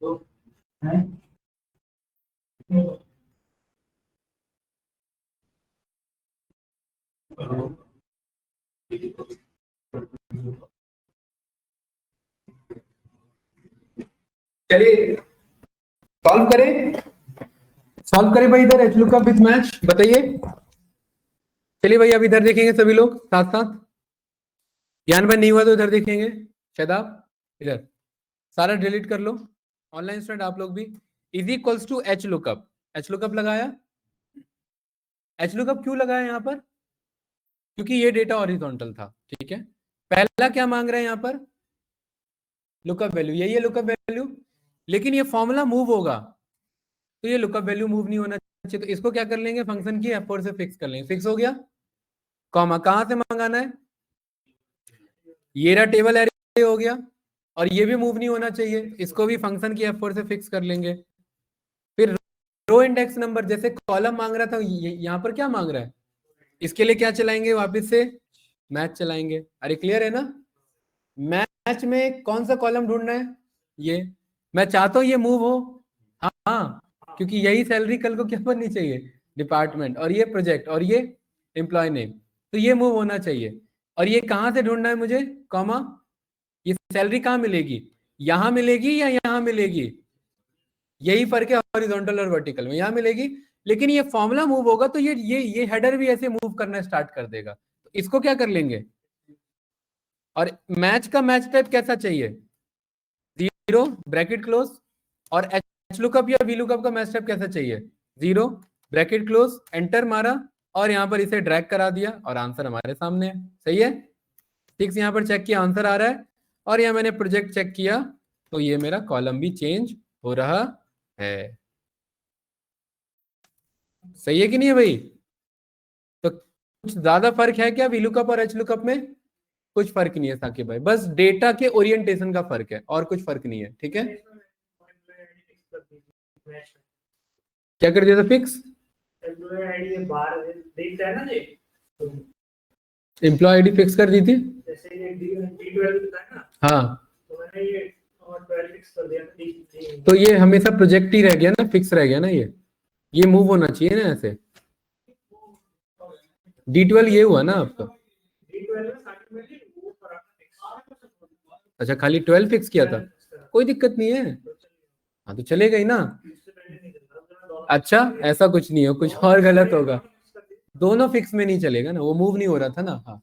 तो है चलिए सॉल्व करें भाई, इधर एच लुकअप विद मैच बताइए। चलिए भाई अब इधर देखेंगे सभी लोग साथ साथ, ज्ञान भाई नहीं हुआ तो इधर देखेंगे, शायद आप इधर सारा डिलीट कर लो, ऑनलाइन स्टूडेंट आप लोग भी, is equals to H lookup, H lookup लगाया, एच लुकअप क्यों लगाया यहाँ पर? क्योंकि ये डेटा हॉरिजॉन्टल था, ठीक है। पहला क्या मांग रहे हैं यहाँ पर? लुकअप वैल्यू, यही है लुकअप वैल्यू, लेकिन ये फॉर्मूला मूव होगा तो ये लुकअप वैल्यू मूव नहीं होना चाहिए, तो इसको क्या कर लेंगे, फंक्शन की F4 से फिक्स कर लेंगे, फिक्स हो गया। कॉमा कहां से मंगाना है? ये रहा टेबल एरे हो गया, और ये भी मूव नहीं होना चाहिए, इसको भी फंक्शन की F4 से फिक्स कर लेंगे। फिर रो इंडेक्स नंबर, जैसे कॉलम मांग रहा था यहाँ पर क्या मांग रहा है, इसके लिए क्या चलाएंगे, वापस से मैच चलाएंगे। अरे क्लियर है ना? मैच में कौन सा कॉलम ढूंढना है? ये मैं चाहता हूं ये मूव हो, हाँ क्योंकि यही सैलरी कल को क्या बननी चाहिए, डिपार्टमेंट, और ये प्रोजेक्ट, और ये एम्प्लॉय नेम, तो ये मूव होना चाहिए। और ये कहां से ढूंढना है मुझे, कॉमा, ये सैलरी कहां मिलेगी, यहां मिलेगी या यहां मिलेगी? यही फर्क है हॉरिजॉन्टल और वर्टिकल में, यहां मिलेगी, लेकिन ये फॉर्मूला मूव होगा तो ये हेडर भी ऐसे मूव करना स्टार्ट कर देगा, तो इसको क्या कर लेंगे। और मैच का मैच टाइप कैसा चाहिए, 0 ब्रैकेट क्लोज, और एच लुकअप या वी लुकअप का मैच स्टेप कैसा चाहिए, 0 ब्रैकेट क्लोज, एंटर मारा और यहाँ पर इसे ड्रैग करा दिया और आंसर हमारे सामने है। सही है, ठीक से यहाँ पर चेक किया आंसर आ रहा है, और यहाँ मैंने प्रोजेक्ट चेक किया तो ये मेरा कॉलम भी चेंज हो रहा है। सही है कि नहीं है भाई? तो कुछ ज्यादा फर्क है क्या वीलुकअप और एच लुकअप में? कुछ फर्क नहीं है साकिब भाई, बस डेटा के ओरिएंटेशन का फर्क है और कुछ फर्क नहीं है। ठीक है, क्या कर दिया था फिक्स? एम्प्लॉय आईडी फिक्स कर दी थी, जैसे ये D12 था ना, हाँ, तो मैंने ये 12 फिक्स कर दिया था। तो ये हमेशा प्रोजेक्ट ही रह गया ना, फिक्स रह गया ना, ये मूव होना चाहिए ना ऐसे। D12 ये हुआ ना आपका? अच्छा, खाली 12 फिक्स किया था, कोई दिक्कत नहीं है, हाँ तो चलेगा ही ना। अच्छा, ऐसा कुछ नहीं है, कुछ और गलत होगा, दोनों फिक्स में नहीं चलेगा ना, वो मूव नहीं हो रहा था ना। हाँ,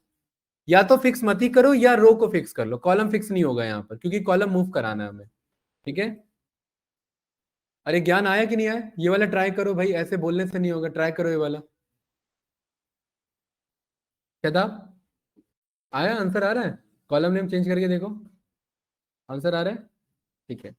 या तो फिक्स मत ही करो या रो को फिक्स कर लो, कॉलम फिक्स नहीं होगा यहाँ पर क्योंकि कॉलम मूव कराना है हमें। ठीक है, अरे ज्ञान आया कि नहीं आया? ये वाला ट्राई करो भाई, ऐसे बोलने से नहीं होगा, ट्राई करो ये वाला। क्या आया? आंसर आ रहा है? कॉलम नेम चेंज करके देखो, आंसर आ रहा है? ठीक है,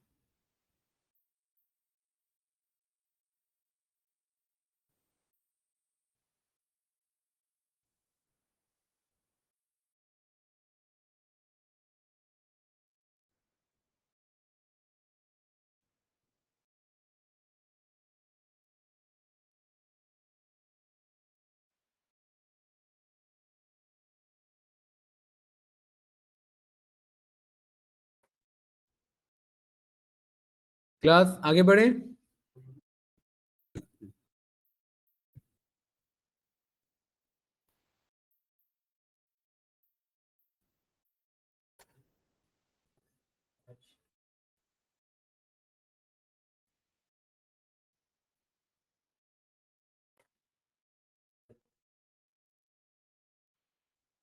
क्लास आगे बढ़े।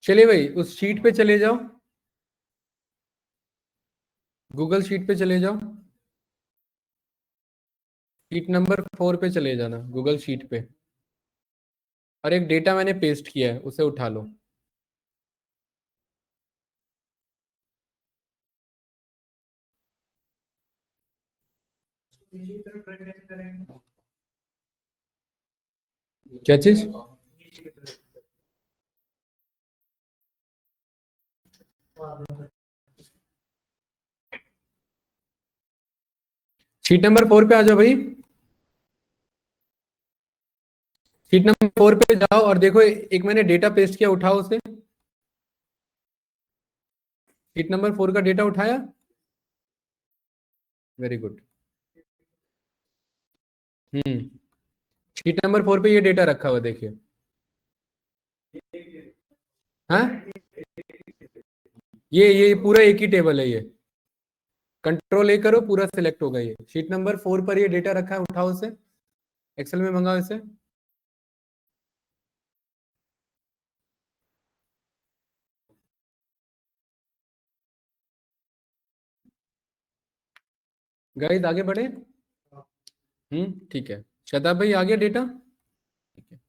चलिए भाई, उस शीट पे चले जाओ, गूगल शीट पे चले जाओ, शीट नंबर 4 पे चले जाना गूगल शीट पे, और एक डेटा मैंने पेस्ट किया है उसे उठा लो। क्या चीज? शीट नंबर 4 पे आ जाओ भाई, शीट नंबर 4 पे जाओ और देखो एक मैंने डेटा पेस्ट किया, उठाओ उसे। शीट नंबर 4 का डेटा उठाया, वेरी गुड। शीट नंबर 4 पे ये डेटा रखा हुआ देखिए, हाँ, ये पूरा एक ही टेबल है, ये कंट्रोल ए करो, पूरा सिलेक्ट होगा। ये शीट नंबर 4 पर ये डेटा रखा है, उठाओ उसे, एक्सेल में मंगाओ इसे। गाइस आगे बढ़े। ठीक है, शताब भाई आ गया डेटा? ठीक है,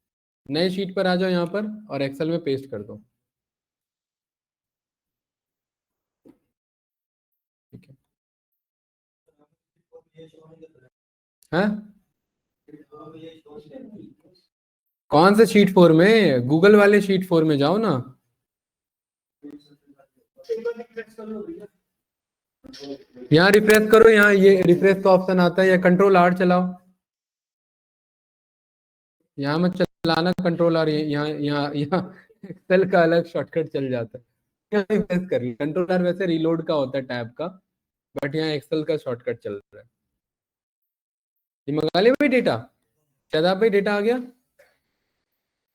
नए शीट पर आ जाओ यहाँ पर और एक्सेल में पेस्ट कर दो। ठीक है, हाँ, कौन से शीट 4 में? गूगल वाले शीट 4 में जाओ ना। यहाँ रिफ्रेश करो, यहाँ ये रिफ्रेश का ऑप्शन आता है, या कंट्रोल आर चलाओ। यहाँ मत चलाना कंट्रोल आर, यहाँ यहाँ यहाँ एक्सेल का अलग शॉर्टकट चल जाता है। यहाँ रिफ्रेश कर, कंट्रोल आर वैसे रीलोड का होता है टैब का, बट यहाँ एक्सेल का शॉर्टकट चल रहा है। ये मंगा ले भाई डेटा, शादाब भाई डेटा आ गया?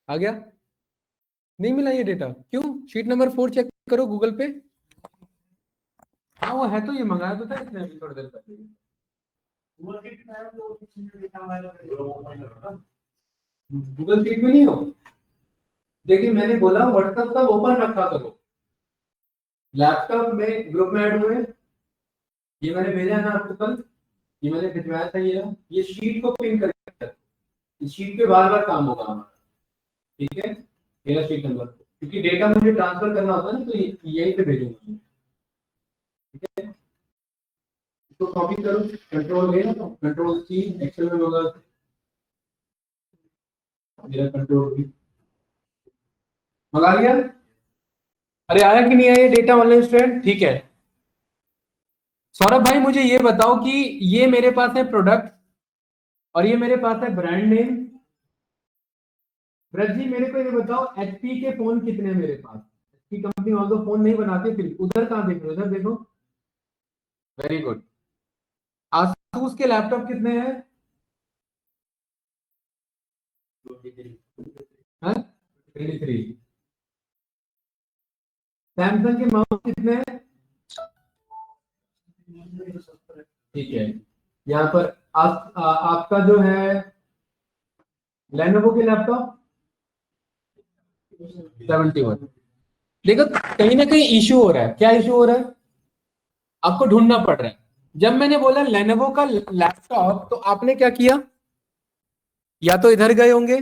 आ गया? नहीं मिला ये डेटा, क्यों? शीट नंबर 4 चेक करो गूगल पे। हाँ वो है, तो ये मंगाया तो था इसने अभी थोड़ी देर पहले। गूगल शीट में नहीं हो? देखिए मैंने बोला व्हाट्सएप का ओपन रखा करो, लैपटॉप में ग्रुप में ऐड हुए, ये मैंने भेजा है ना आपको कल, ये मैंने भिजवाया था, ये शीट को प्रिंट करके, इस शीट पे बार बार काम होगा हमारा, ठीक है। मेरा शीट नंबर, क्योंकि डेटा मुझे ट्रांसफर करना होता है ना, तो यहीं पे भेजूंगा, ठीक है। इसको कॉपी करो, control A, control C, Excel में होगा मेरा कंट्रोल भी मंगा लिया। अरे आया कि नहीं आया डेटा ऑनलाइन स्टूडेंट, ठीक है। सौरभ भाई मुझे ये बताओ कि ये मेरे पास है प्रोडक्ट और ये मेरे पास है ब्रांड नेम। ब्रज जी मेरे को ये बताओ, एचपी के फोन कितने हैं मेरे पास? एचपी कंपनी ऑल दो फोन नहीं बनाती, फिर उधर कहां देख रहे हो? उधर देखो, वेरी गुड। आसूस के लैपटॉप कितने हैं? 23। सैमसंग के माउस कितने हैं? ठीक है। यहाँ पर आपका जो है लेनोवो के लैपटॉप 71। देखो कहीं ना कहीं इश्यू हो रहा है। क्या इश्यू हो रहा है? आपको ढूंढना पड़ रहा है। जब मैंने बोला लेनोवो का लैपटॉप, तो आपने क्या किया? या तो इधर गए होंगे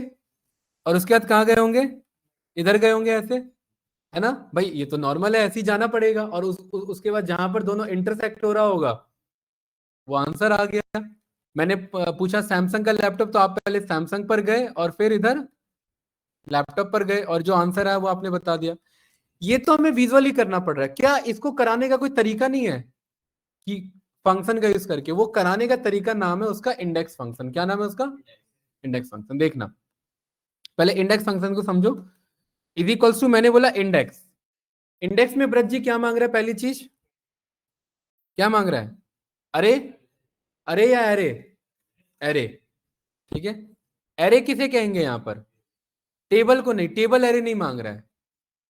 और उसके बाद कहां गए होंगे? इधर गए होंगे, ऐसे, है ना भाई? ये तो नॉर्मल है, ऐसे ही जाना पड़ेगा। और उसके बाद जहां पर दोनों इंटरसेक्ट हो रहा होगा वो आंसर आ गया। मैंने पूछा सैमसंग का लैपटॉप, तो आप पहले सैमसंग पर गए और फिर इधर लैपटॉप पर गए, और जो आंसर आया वो आपने बता दिया। ये तो हमें विजुअली करना पड़ रहा है। क्या इसको कराने का कोई तरीका नहीं है कि फंक्शन का यूज करके? वो कराने का तरीका नाम है उसका इंडेक्स फंक्शन। क्या नाम है उसका? Index function. देखना पहले इंडेक्स फंक्शन को समझो। इज इक्वल्स टू, मैंने बोला इंडेक्स। इंडेक्स में ब्रज जी क्या मांग रहा है? पहली चीज क्या मांग रहा है? अरे, अरे या एरे? एरे, ठीक है। एरे किसे कहेंगे यहां पर? टेबल को नहीं, टेबल एरे नहीं मांग रहा है,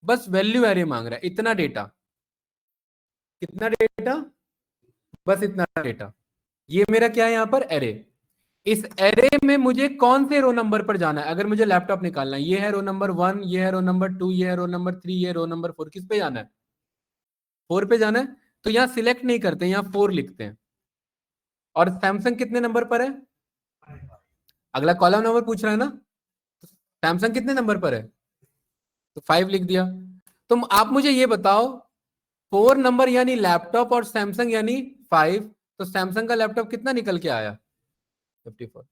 बस वैल्यू एरे मांग रहा है। इतना डेटा, कितना डेटा? बस इतना डेटा। ये मेरा क्या है यहां पर? एरे। इस एरे में मुझे कौन से रो नंबर पर जाना है? अगर मुझे लैपटॉप निकालना है, ये है रो नंबर 1, ये है रो नंबर 2, ये है रो नंबर 3, ये रो नंबर 4। किस पे जाना है? 4 पे जाना है। तो यहां सिलेक्ट नहीं करते, यहां 4 लिखते हैं। और सैमसंग कितने नंबर पर है? अगला कॉलम नंबर पूछ रहा है ना, सैमसंग कितने नंबर पर है? तो 5 लिख दिया। तुम आप मुझे ये बताओ, 4 नंबर यानी लैपटॉप और सैमसंग यानी 5, तो सैमसंग का लैपटॉप कितना निकल के आया? 54।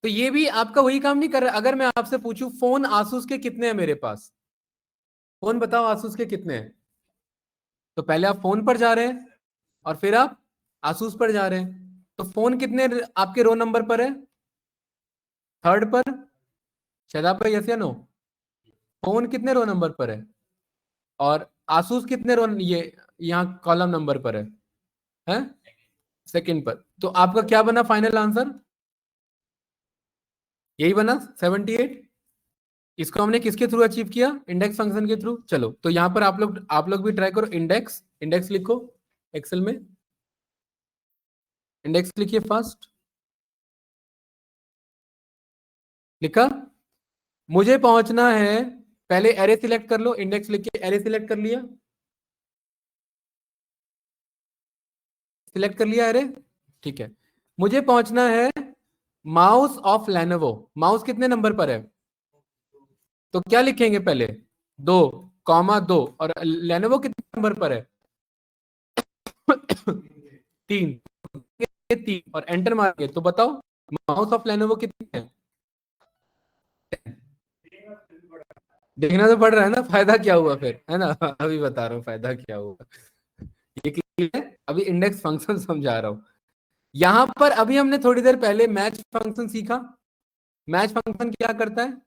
तो ये भी आपका वही काम नहीं कर रहा। अगर मैं आपसे पूछूं फोन आसूस के कितने हैं मेरे पास, फोन बताओ आसूस के कितने हैं, तो पहले आप फोन पर जा रहे हैं और फिर आप आसूस पर जा रहे हैं। तो फोन कितने आपके रो नंबर पर है? 3rd पर। शायद आप यस या नो? फोन कितने रो नंबर पर है? और आसूस कितने रो, ये यहाँ कॉलम नंबर पर है? 2nd पर। तो आपका क्या बना फाइनल आंसर? यही बना 78। इसको हमने किसके थ्रू अचीव किया? इंडेक्स फंक्शन के थ्रू। चलो तो यहां पर आप लोग भी ट्राई करो। इंडेक्स, इंडेक्स लिखो एक्सेल में, इंडेक्स लिखिए फास्ट। लिखा? मुझे पहुंचना है, पहले एरे सिलेक्ट कर लो, इंडेक्स लिख के एरे सिलेक्ट कर लिया, सिलेक्ट कर लिया एरे, ठीक है। मुझे पहुंचना है माउस ऑफ लेनोवो। माउस कितने नंबर पर है? तो क्या लिखेंगे पहले? 2, 2। और लेनोवो कितने नंबर पर है? 3। 3 और एंटर मारेंगे तो बताओ माउस ऑफ लेनोवो कितने हैं? देखना तो पड़ रहा है ना, फायदा क्या हुआ फिर, है ना? अभी बता रहा हूँ फायदा क्या हुआ। ये क्लियर है? अभी इंडेक्स फंक्शन समझा रहा हूं। यहां पर अभी हमने थोड़ी देर पहले मैच फंक्शन सीखा। मैच फंक्शन क्या करता है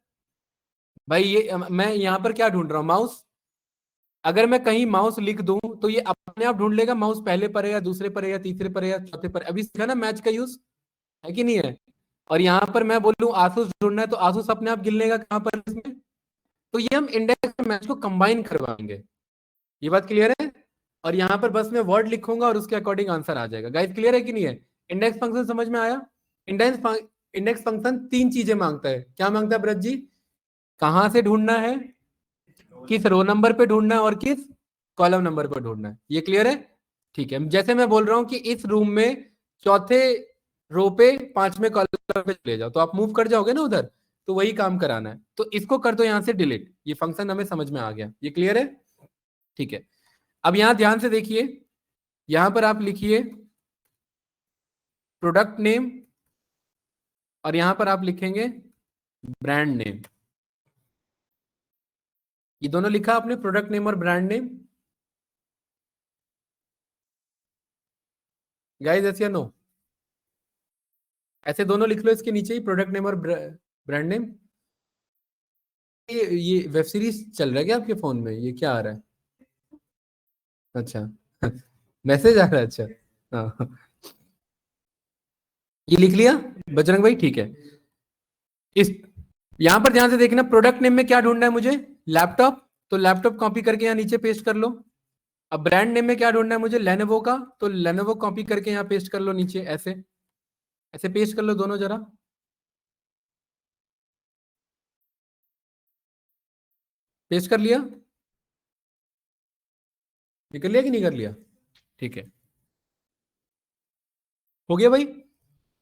भाई? ये मैं यहां पर क्या ढूंढ रहा हूं? माउस। अगर मैं कहीं माउस लिख दूं तो ये अपने आप ढूंढ लेगा माउस पहले पर है या दूसरे पर है या तीसरे पर है या चौथे पर। अभी सीखा ना मैच का यूज, है कि नहीं है? और यहां पर मैं बोलूं आसूस ढूंढना है, तो आसूस अपने आप गिन लेगा कहां पर इसमें। तो ये हम इंडेक्स और मैच को कंबाइन करवाएंगे। ये बात क्लियर है? और यहां पर बस मैं वर्ड लिखूंगा और उसके अकॉर्डिंग आंसर आ जाएगा। गाइस क्लियर है कि नहीं है? इंडेक्स फंक्शन समझ में आया? इंडेक्स फंक्शन 3 चीजें मांगता है। क्या मांगता है ब्रज जी? कहां से ढूंढना है, किस रो नंबर पे ढूंढना है, और किस कॉलम नंबर पर ढूंढना है। ये क्लियर है? ठीक है, जैसे मैं बोल रहा हूं कि इस रूम में चौथे रो पे 5वें कॉलम पे ले जाओ, तो आप मूव कर जाओगे ना उधर, तो वही काम कराना है। तो इसको कर दो यहां से डिलीट। ये फंक्शन हमें समझ में आ गया, ये क्लियर है? ठीक है, अब यहां ध्यान से देखिए, यहां पर आप लिखिए प्रोडक्ट नेम और यहां पर आप लिखेंगे ब्रांड नेम। ये दोनों लिखा आपने, प्रोडक्ट नेम और ब्रांड नेम? गाइस यस या नो? ऐसे दोनों लिख लो इसके नीचे ही, प्रोडक्ट नेम और ब्रांड नेम। ये वेब सीरीज चल रहा है क्या आपके फोन में? ये क्या आ रहा है? अच्छा मैसेज आ रहा है, अच्छा। हाँ, ये लिख लिया बजरंग भाई? ठीक है, इस यहां पर ध्यान से देखना, प्रोडक्ट नेम में क्या ढूंढना है मुझे? लैपटॉप। तो लैपटॉप कॉपी करके यहाँ नीचे पेस्ट कर लो। अब ब्रांड नेम में क्या ढूंढना है मुझे? लेनोवो का। तो लेनोवो कॉपी करके यहाँ पेस्ट कर लो नीचे, ऐसे ऐसे पेस्ट कर लो दोनों जरा। पेस्ट कर लिया? ये कर लिया कि नहीं कर लिया? ठीक है, हो गया भाई।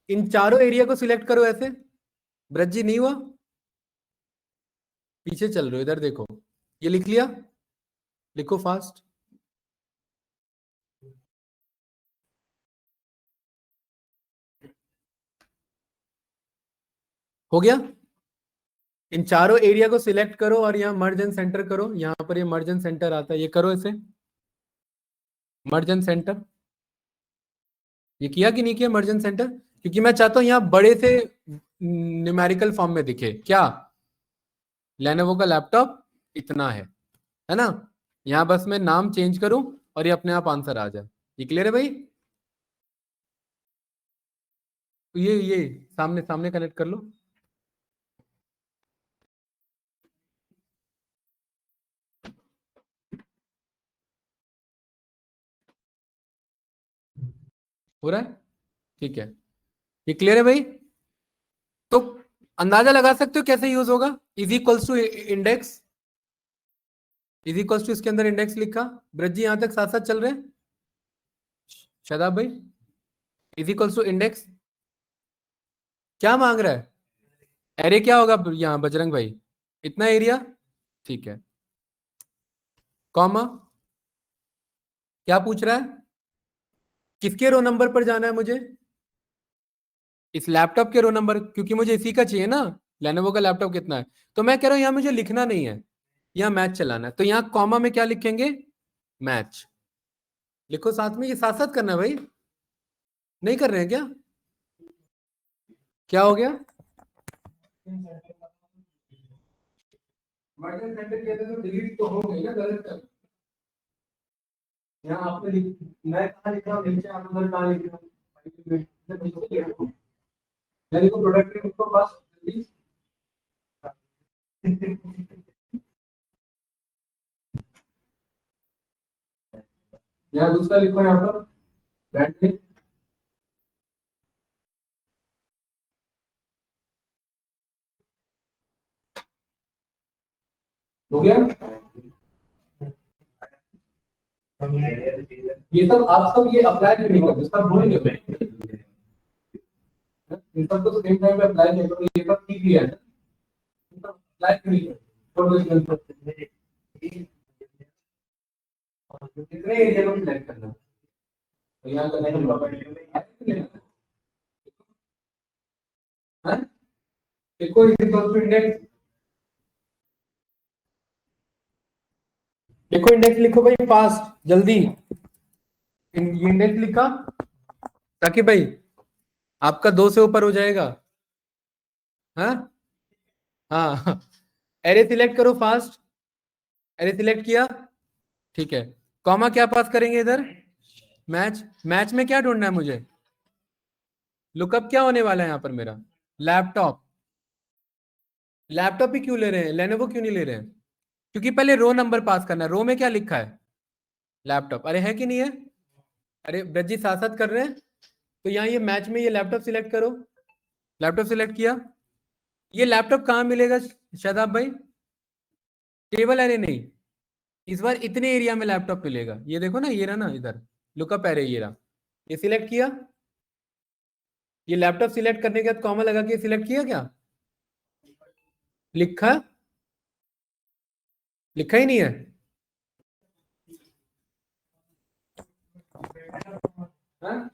इन चारों एरिया को सिलेक्ट करो ऐसे। ब्रज जी नहीं हुआ? पीछे चल रहे हो, इधर देखो। ये लिख लिया? लिखो फास्ट। हो गया? इन चारों एरिया को सिलेक्ट करो और यहाँ मर्ज एंड सेंटर करो। यहाँ पर ये मर्ज एंड सेंटर आता है, ये करो इसे मर्ज एंड सेंटर। ये किया कि नहीं किया मर्ज एंड सेंटर? क्योंकि मैं चाहता हूं यहाँ बड़े से न्यूमेरिकल फॉर्म में दिखे। क्या? लेनोवो का लैपटॉप इतना है ना? यहाँ बस मैं नाम चेंज करूं और ये अपने आप आंसर आ जाए। ये क्लियर है भाई? ये सामने सामने कनेक्ट कर लो। हो रहा है? ठीक है, ये क्लियर है भाई? तो अंदाजा लगा सकते हो कैसे यूज होगा। Is equals to index, is equals to इसके अंदर इंडेक्स लिखा। ब्रज जी यहां तक साथ साथ चल रहे हैं? शादाब भाई, इज इक्वल्स टू इंडेक्स क्या मांग रहा है? एरे क्या होगा यहाँ बजरंग भाई? इतना एरिया। ठीक है, कॉमा क्या पूछ रहा है? किसके रो नंबर पर जाना है मुझे? इस लैपटॉप के रो नंबर, क्योंकि मुझे इसी का चाहिए ना। लेनोवो का लैपटॉप कितना है? तो मैं कह रहा हूं यहाँ मुझे लिखना नहीं है, यहाँ मैच चलाना है। तो यहाँ कॉमा में क्या लिखेंगे? मैच। लिखो साथ में, ये साथ साथ करना है भाई। नहीं कर रहे हैं क्या? क्या हो गया? मर्जन सेंटर किया था तो डिलीट तो हो गई ना, गलत कर। यहाँ आपने मैं कहाँ लिख रहा हूँ नीचे, आप उधर कहाँ लिख रहा हूँ? यानी को प्रोडक्ट के उसको पास यहाँ दूसरा लिखो, यहाँ पर ब्रांड नेम। हो गया? ये सब आप सब ये अप्लाई नहीं करते, सब भूलेंगे। इन सब को सेम टाइम पे अप्लाई नहीं करो, ये सब ठीक ही है। इन सब अप्लाई नहीं करो। कितने एरिया को सिलेक्ट करना है? तो यहाँ का नहीं है। देखो इस इंडेक्स, देखो इंडेक्स लिखो भाई फास्ट जल्दी। ये इंडेक्स लिखा ताकि भाई आपका 2 से ऊपर हो जाएगा। हाँ हाँ, एरे सिलेक्ट करो फास्ट। एरे सिलेक्ट किया? ठीक है, कॉमा क्या पास करेंगे इधर? मैच। मैच में क्या ढूंढना है मुझे? लुकअप क्या होने वाला है यहाँ पर मेरा? लैपटॉप। लैपटॉप ही क्यों ले रहे हैं, लेनोवो क्यों नहीं ले रहे हैं? क्योंकि पहले रो नंबर पास करना है। रो में क्या लिखा है? लैपटॉप। अरे है कि नहीं है? अरे ब्रज जी साथ साथ कर रहे हैं। तो यहाँ ये मैच में ये लैपटॉप सिलेक्ट करो। लैपटॉप सिलेक्ट किया? ये लैपटॉप कहाँ मिलेगा शादाब भाई? टेबल एरे नहीं, इस बार इतने एरिया में लैपटॉप मिलेगा। ये देखो ना, ये रहा ना इधर, लुकअप एरे ये रहा, ये सिलेक्ट किया, ये लैपटॉप सिलेक्ट करने के बाद कॉमा लगा के सिलेक्ट किया, क्या लिखा, लिखा ही नहीं है। हाँ?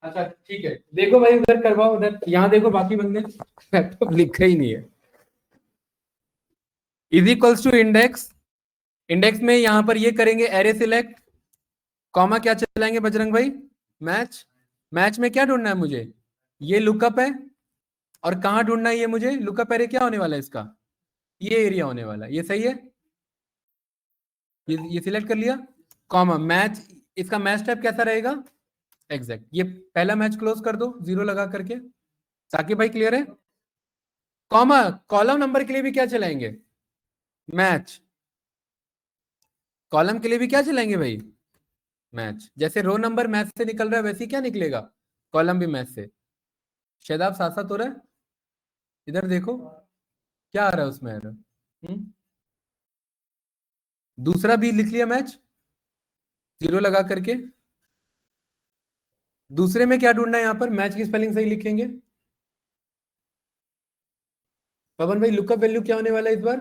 अच्छा ठीक है, देखो भाई उधर करवाओ, उधर, यहाँ देखो बाकी बंदे लैपटॉप लिखा ही नहीं है। Is equals to index, index में यहां पर ये करेंगे एरे सिलेक्ट, कॉमा क्या चलाएंगे बजरंग भाई, मैच, मैच में क्या ढूंढना है मुझे, ये लुकअप है, और कहां ढूंढना है ये मुझे, लुकअप एरे क्या होने वाला है इसका, ये एरिया होने वाला है, ये सही है, ये सिलेक्ट कर लिया, कॉमा मैच, इसका मैच टाइप कैसा रहेगा, एग्जैक्ट, ये पहला मैच क्लोज कर दो 0 लगा करके, साकिब भाई क्लियर है, कॉमा कॉलम नंबर के लिए भी क्या चलाएंगे, मैच, कॉलम के लिए भी क्या चलाएंगे भाई, मैच, जैसे रो नंबर मैच से निकल रहा है वैसे ही क्या निकलेगा, कॉलम भी मैच से। शायद साथ साथ हो रहा है, इधर देखो क्या आ रहा है उसमें एरर, दूसरा भी लिख लिया मैच 0 लगा करके, दूसरे में क्या ढूंढना है यहां पर, मैच की स्पेलिंग सही लिखेंगे, पवन भाई लुकअप वैल्यू क्या होने वाला है इस बार,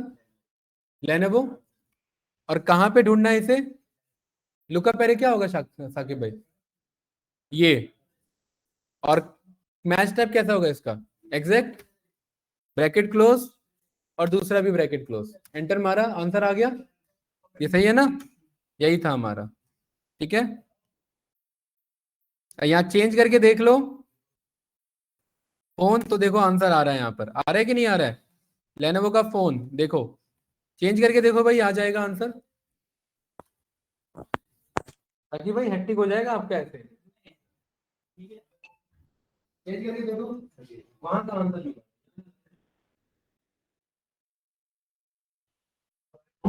लेनेवो, और कहां पे ढूंढना है इसे, लुकअप एरे क्या होगा साकिब भाई, ये, और मैच टाइप कैसा होगा इसका, एग्जैक्ट, ब्रैकेट क्लोज, और दूसरा भी ब्रैकेट क्लोज, एंटर मारा, आंसर आ गया, ये सही है ना, यही था हमारा, ठीक है। यहां चेंज करके देख लो, फोन तो देखो आंसर आ रहा है, यहां पर आ रहा है कि नहीं आ रहा है, लेनोवो का फोन, देखो चेंज करके देखो भाई, आ जाएगा आंसर, ताकि भाई हेक्टिक हो जाएगा आपका ऐसे, चेंज करके देखो वहां का आंसर निकला,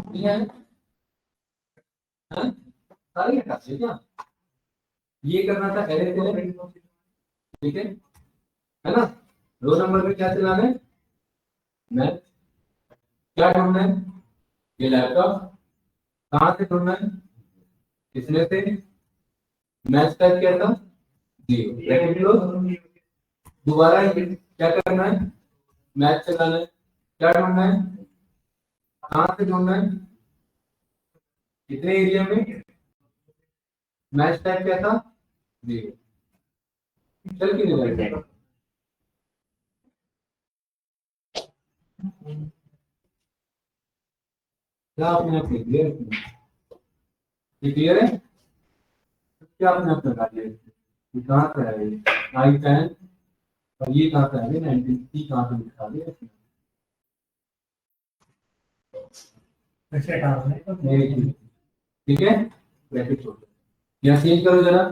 ठीक है, हाँ? सारी हटा दिए क्या, ये करना था एरे से, ठीक है ना, रो नंबर पे क्या चलाना है, मैथ, क्या ढूंढना है, ये लैपटॉप, कहां से ढूंढना है, इसमें से, मैच टाइप क्या था, 0, ब्रैकेट क्लोज, दोबारा क्या करना है, मैच चलाना है, क्या ढूंढना है, कहां से ढूंढना है, कितने एरिया में, मैच टाइप क्या था, 0, चल के नहीं रहा, क्या आपने आप क्लियर है, ये क्लियर है, क्या आपने आप लगा दिया, ये कहां से है, आई 10, और ये कहां से है, 19 कहां से निकाल दिया, ठीक है, ब्रैकेट छोड़ दो, यहाँ चेंज करो जरा,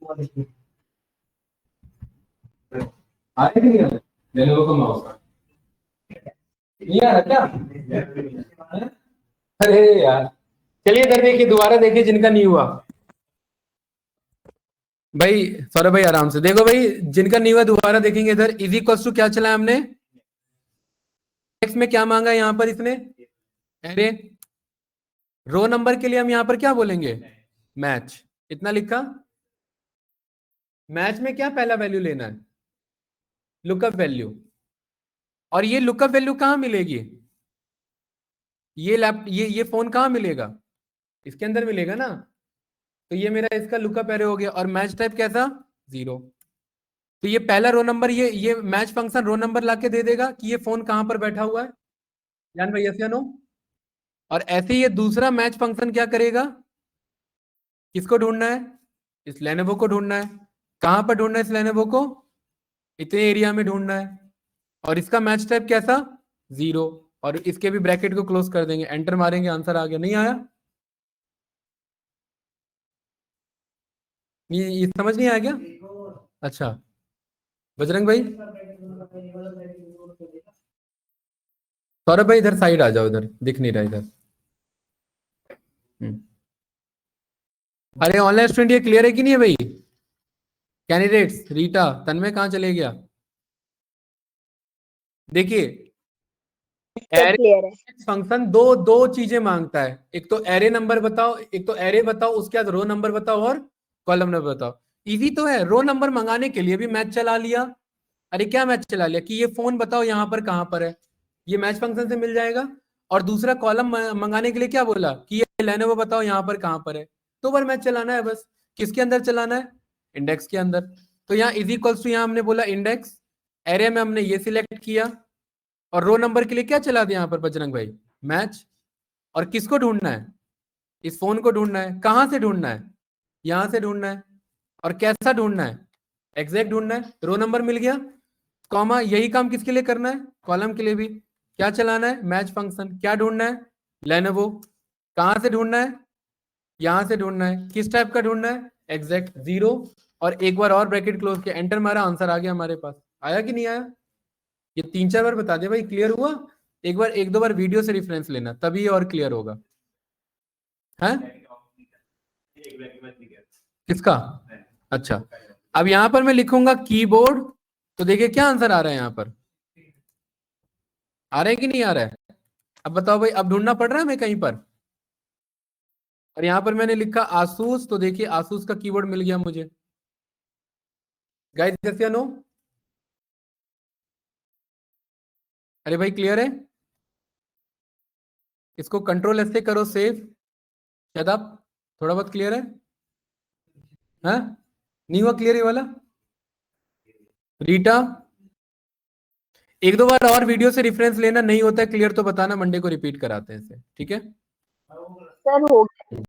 आ रहा है कि नहीं आ रहा, लेनोवो का माउस नहीं आ रहा क्या, अरे यार, चलिए इधर देखिए, दोबारा देखिए जिनका नहीं हुआ भाई, सौरभ भाई आराम से देखो भाई, जिनका नहीं हुआ दोबारा देखेंगे, इधर इज इक्वल्स टू क्या चला हमने, में क्या मांगा यहां पर इसने, अरे रो नंबर के लिए हम यहां पर क्या बोलेंगे, मैच, इतना लिखा, मैच में क्या पहला वैल्यू लेना है, लुकअप वैल्यू, और ये लुकअप वैल्यू कहां मिलेगी, ये फोन कहां मिलेगा, इसके अंदर मिलेगा ना, तो ये मेरा इसका लुकअप एरे हो गया, और मैच टाइप कैसा, 0, तो ये पहला रो नंबर, ये मैच फंक्शन रो नंबर लाके दे देगा कि ये फोन कहां पर बैठा हुआ है, जान भाई यस या नो, और ऐसे ही ये दूसरा मैच फंक्शन क्या करेगा, किसको ढूंढना है, इस लेनोवो को ढूंढना है, कहां पर ढूंढना है इस लेनोवो को, इतने एरिया में ढूंढना है, और इसका मैच टाइप कैसा, 0, और इसके भी ब्रैकेट को क्लोज कर देंगे, एंटर मारेंगे, आंसर आ गया, नहीं आया, ये समझ नहीं आया क्या, अच्छा बजरंग भाई, सौरभ भाई इधर साइड आ जाओ, इधर दिख नहीं रहा इधर, अरे ऑनलाइन स्टूडेंट ये क्लियर है कि नहीं है भाई, कैंडिडेट्स, रीटा, तन्मय कहां चले गया, देखिए एरे क्लियर है। फंक्शन दो चीजें मांगता है, एक तो एरे नंबर बताओ, एक तो एरे बताओ, उसके बाद रो नंबर बताओ और कॉलम नंबर बताओ। इजी तो है। रो नंबर मंगाने के लिए भी मैच चला लिया। अरे क्या मैच चला लिया कि ये फोन बताओ यहाँ पर कहाँ पर है, ये मैच फंक्शन से मिल जाएगा। और दूसरा कॉलम मंगाने के लिए क्या बोला कि ये लेनोवो बताओ यहाँ पर कहाँ पर है। तो बार मैच चलाना है बस। किसके अंदर चलाना है? इंडेक्स के अंदर। तो यहाँ इज इक्वल्स टू, यहाँ हमने बोला इंडेक्स, एरे में हमने ये सिलेक्ट किया, और रो नंबर के लिए क्या चला दिया यहाँ पर बजरंग भाई? मैच। और किसको ढूंढना है? इस फोन को ढूंढना है। कहां से ढूंढना है? यहां से ढूंढना है। और कैसा ढूंढना है? एग्जैक्ट ढूंढना है। रो नंबर मिल गया, कॉमा, यही काम किसके लिए करना है? कॉलम के लिए भी। क्या चलाना है? Match function. क्या ढूंढना है? लेनोवो। कहां से ढूंढना है? यहां से ढूंढना है। किस टाइप का ढूंढना है? एग्जैक्ट 0। और एक बार और ब्रैकेट क्लोज किया, एंटर मारा, आंसर आ गया हमारे पास। आया कि नहीं आया? ये 3-4 बार बता दिया भाई। क्लियर हुआ? एक दो बार वीडियो से रेफरेंस लेना, तभी और क्लियर होगा। है किसका? अच्छा, अब यहां पर मैं लिखूंगा कीबोर्ड, तो देखिए क्या आंसर आ रहा है। यहां पर आ रहा है कि नहीं आ रहा है? अब बताओ भाई, अब ढूंढना पड़ रहा है हमें कहीं पर। और यहां पर मैंने लिखा आसूस, तो देखिए आसूस का कीबोर्ड मिल गया मुझे। गाइस यस या नो? अरे भाई क्लियर है? इसको कंट्रोल ऐसे करो, सेव। शायद आप थोड़ा बहुत क्लियर है? हाँ नहीं हुआ क्लियर ये वाला? रीटा, एक दो बार और वीडियो से रेफरेंस लेना, नहीं होता है क्लियर तो बताना, मंडे को रिपीट कराते हैं इसे, ठीक है? सर हो गया।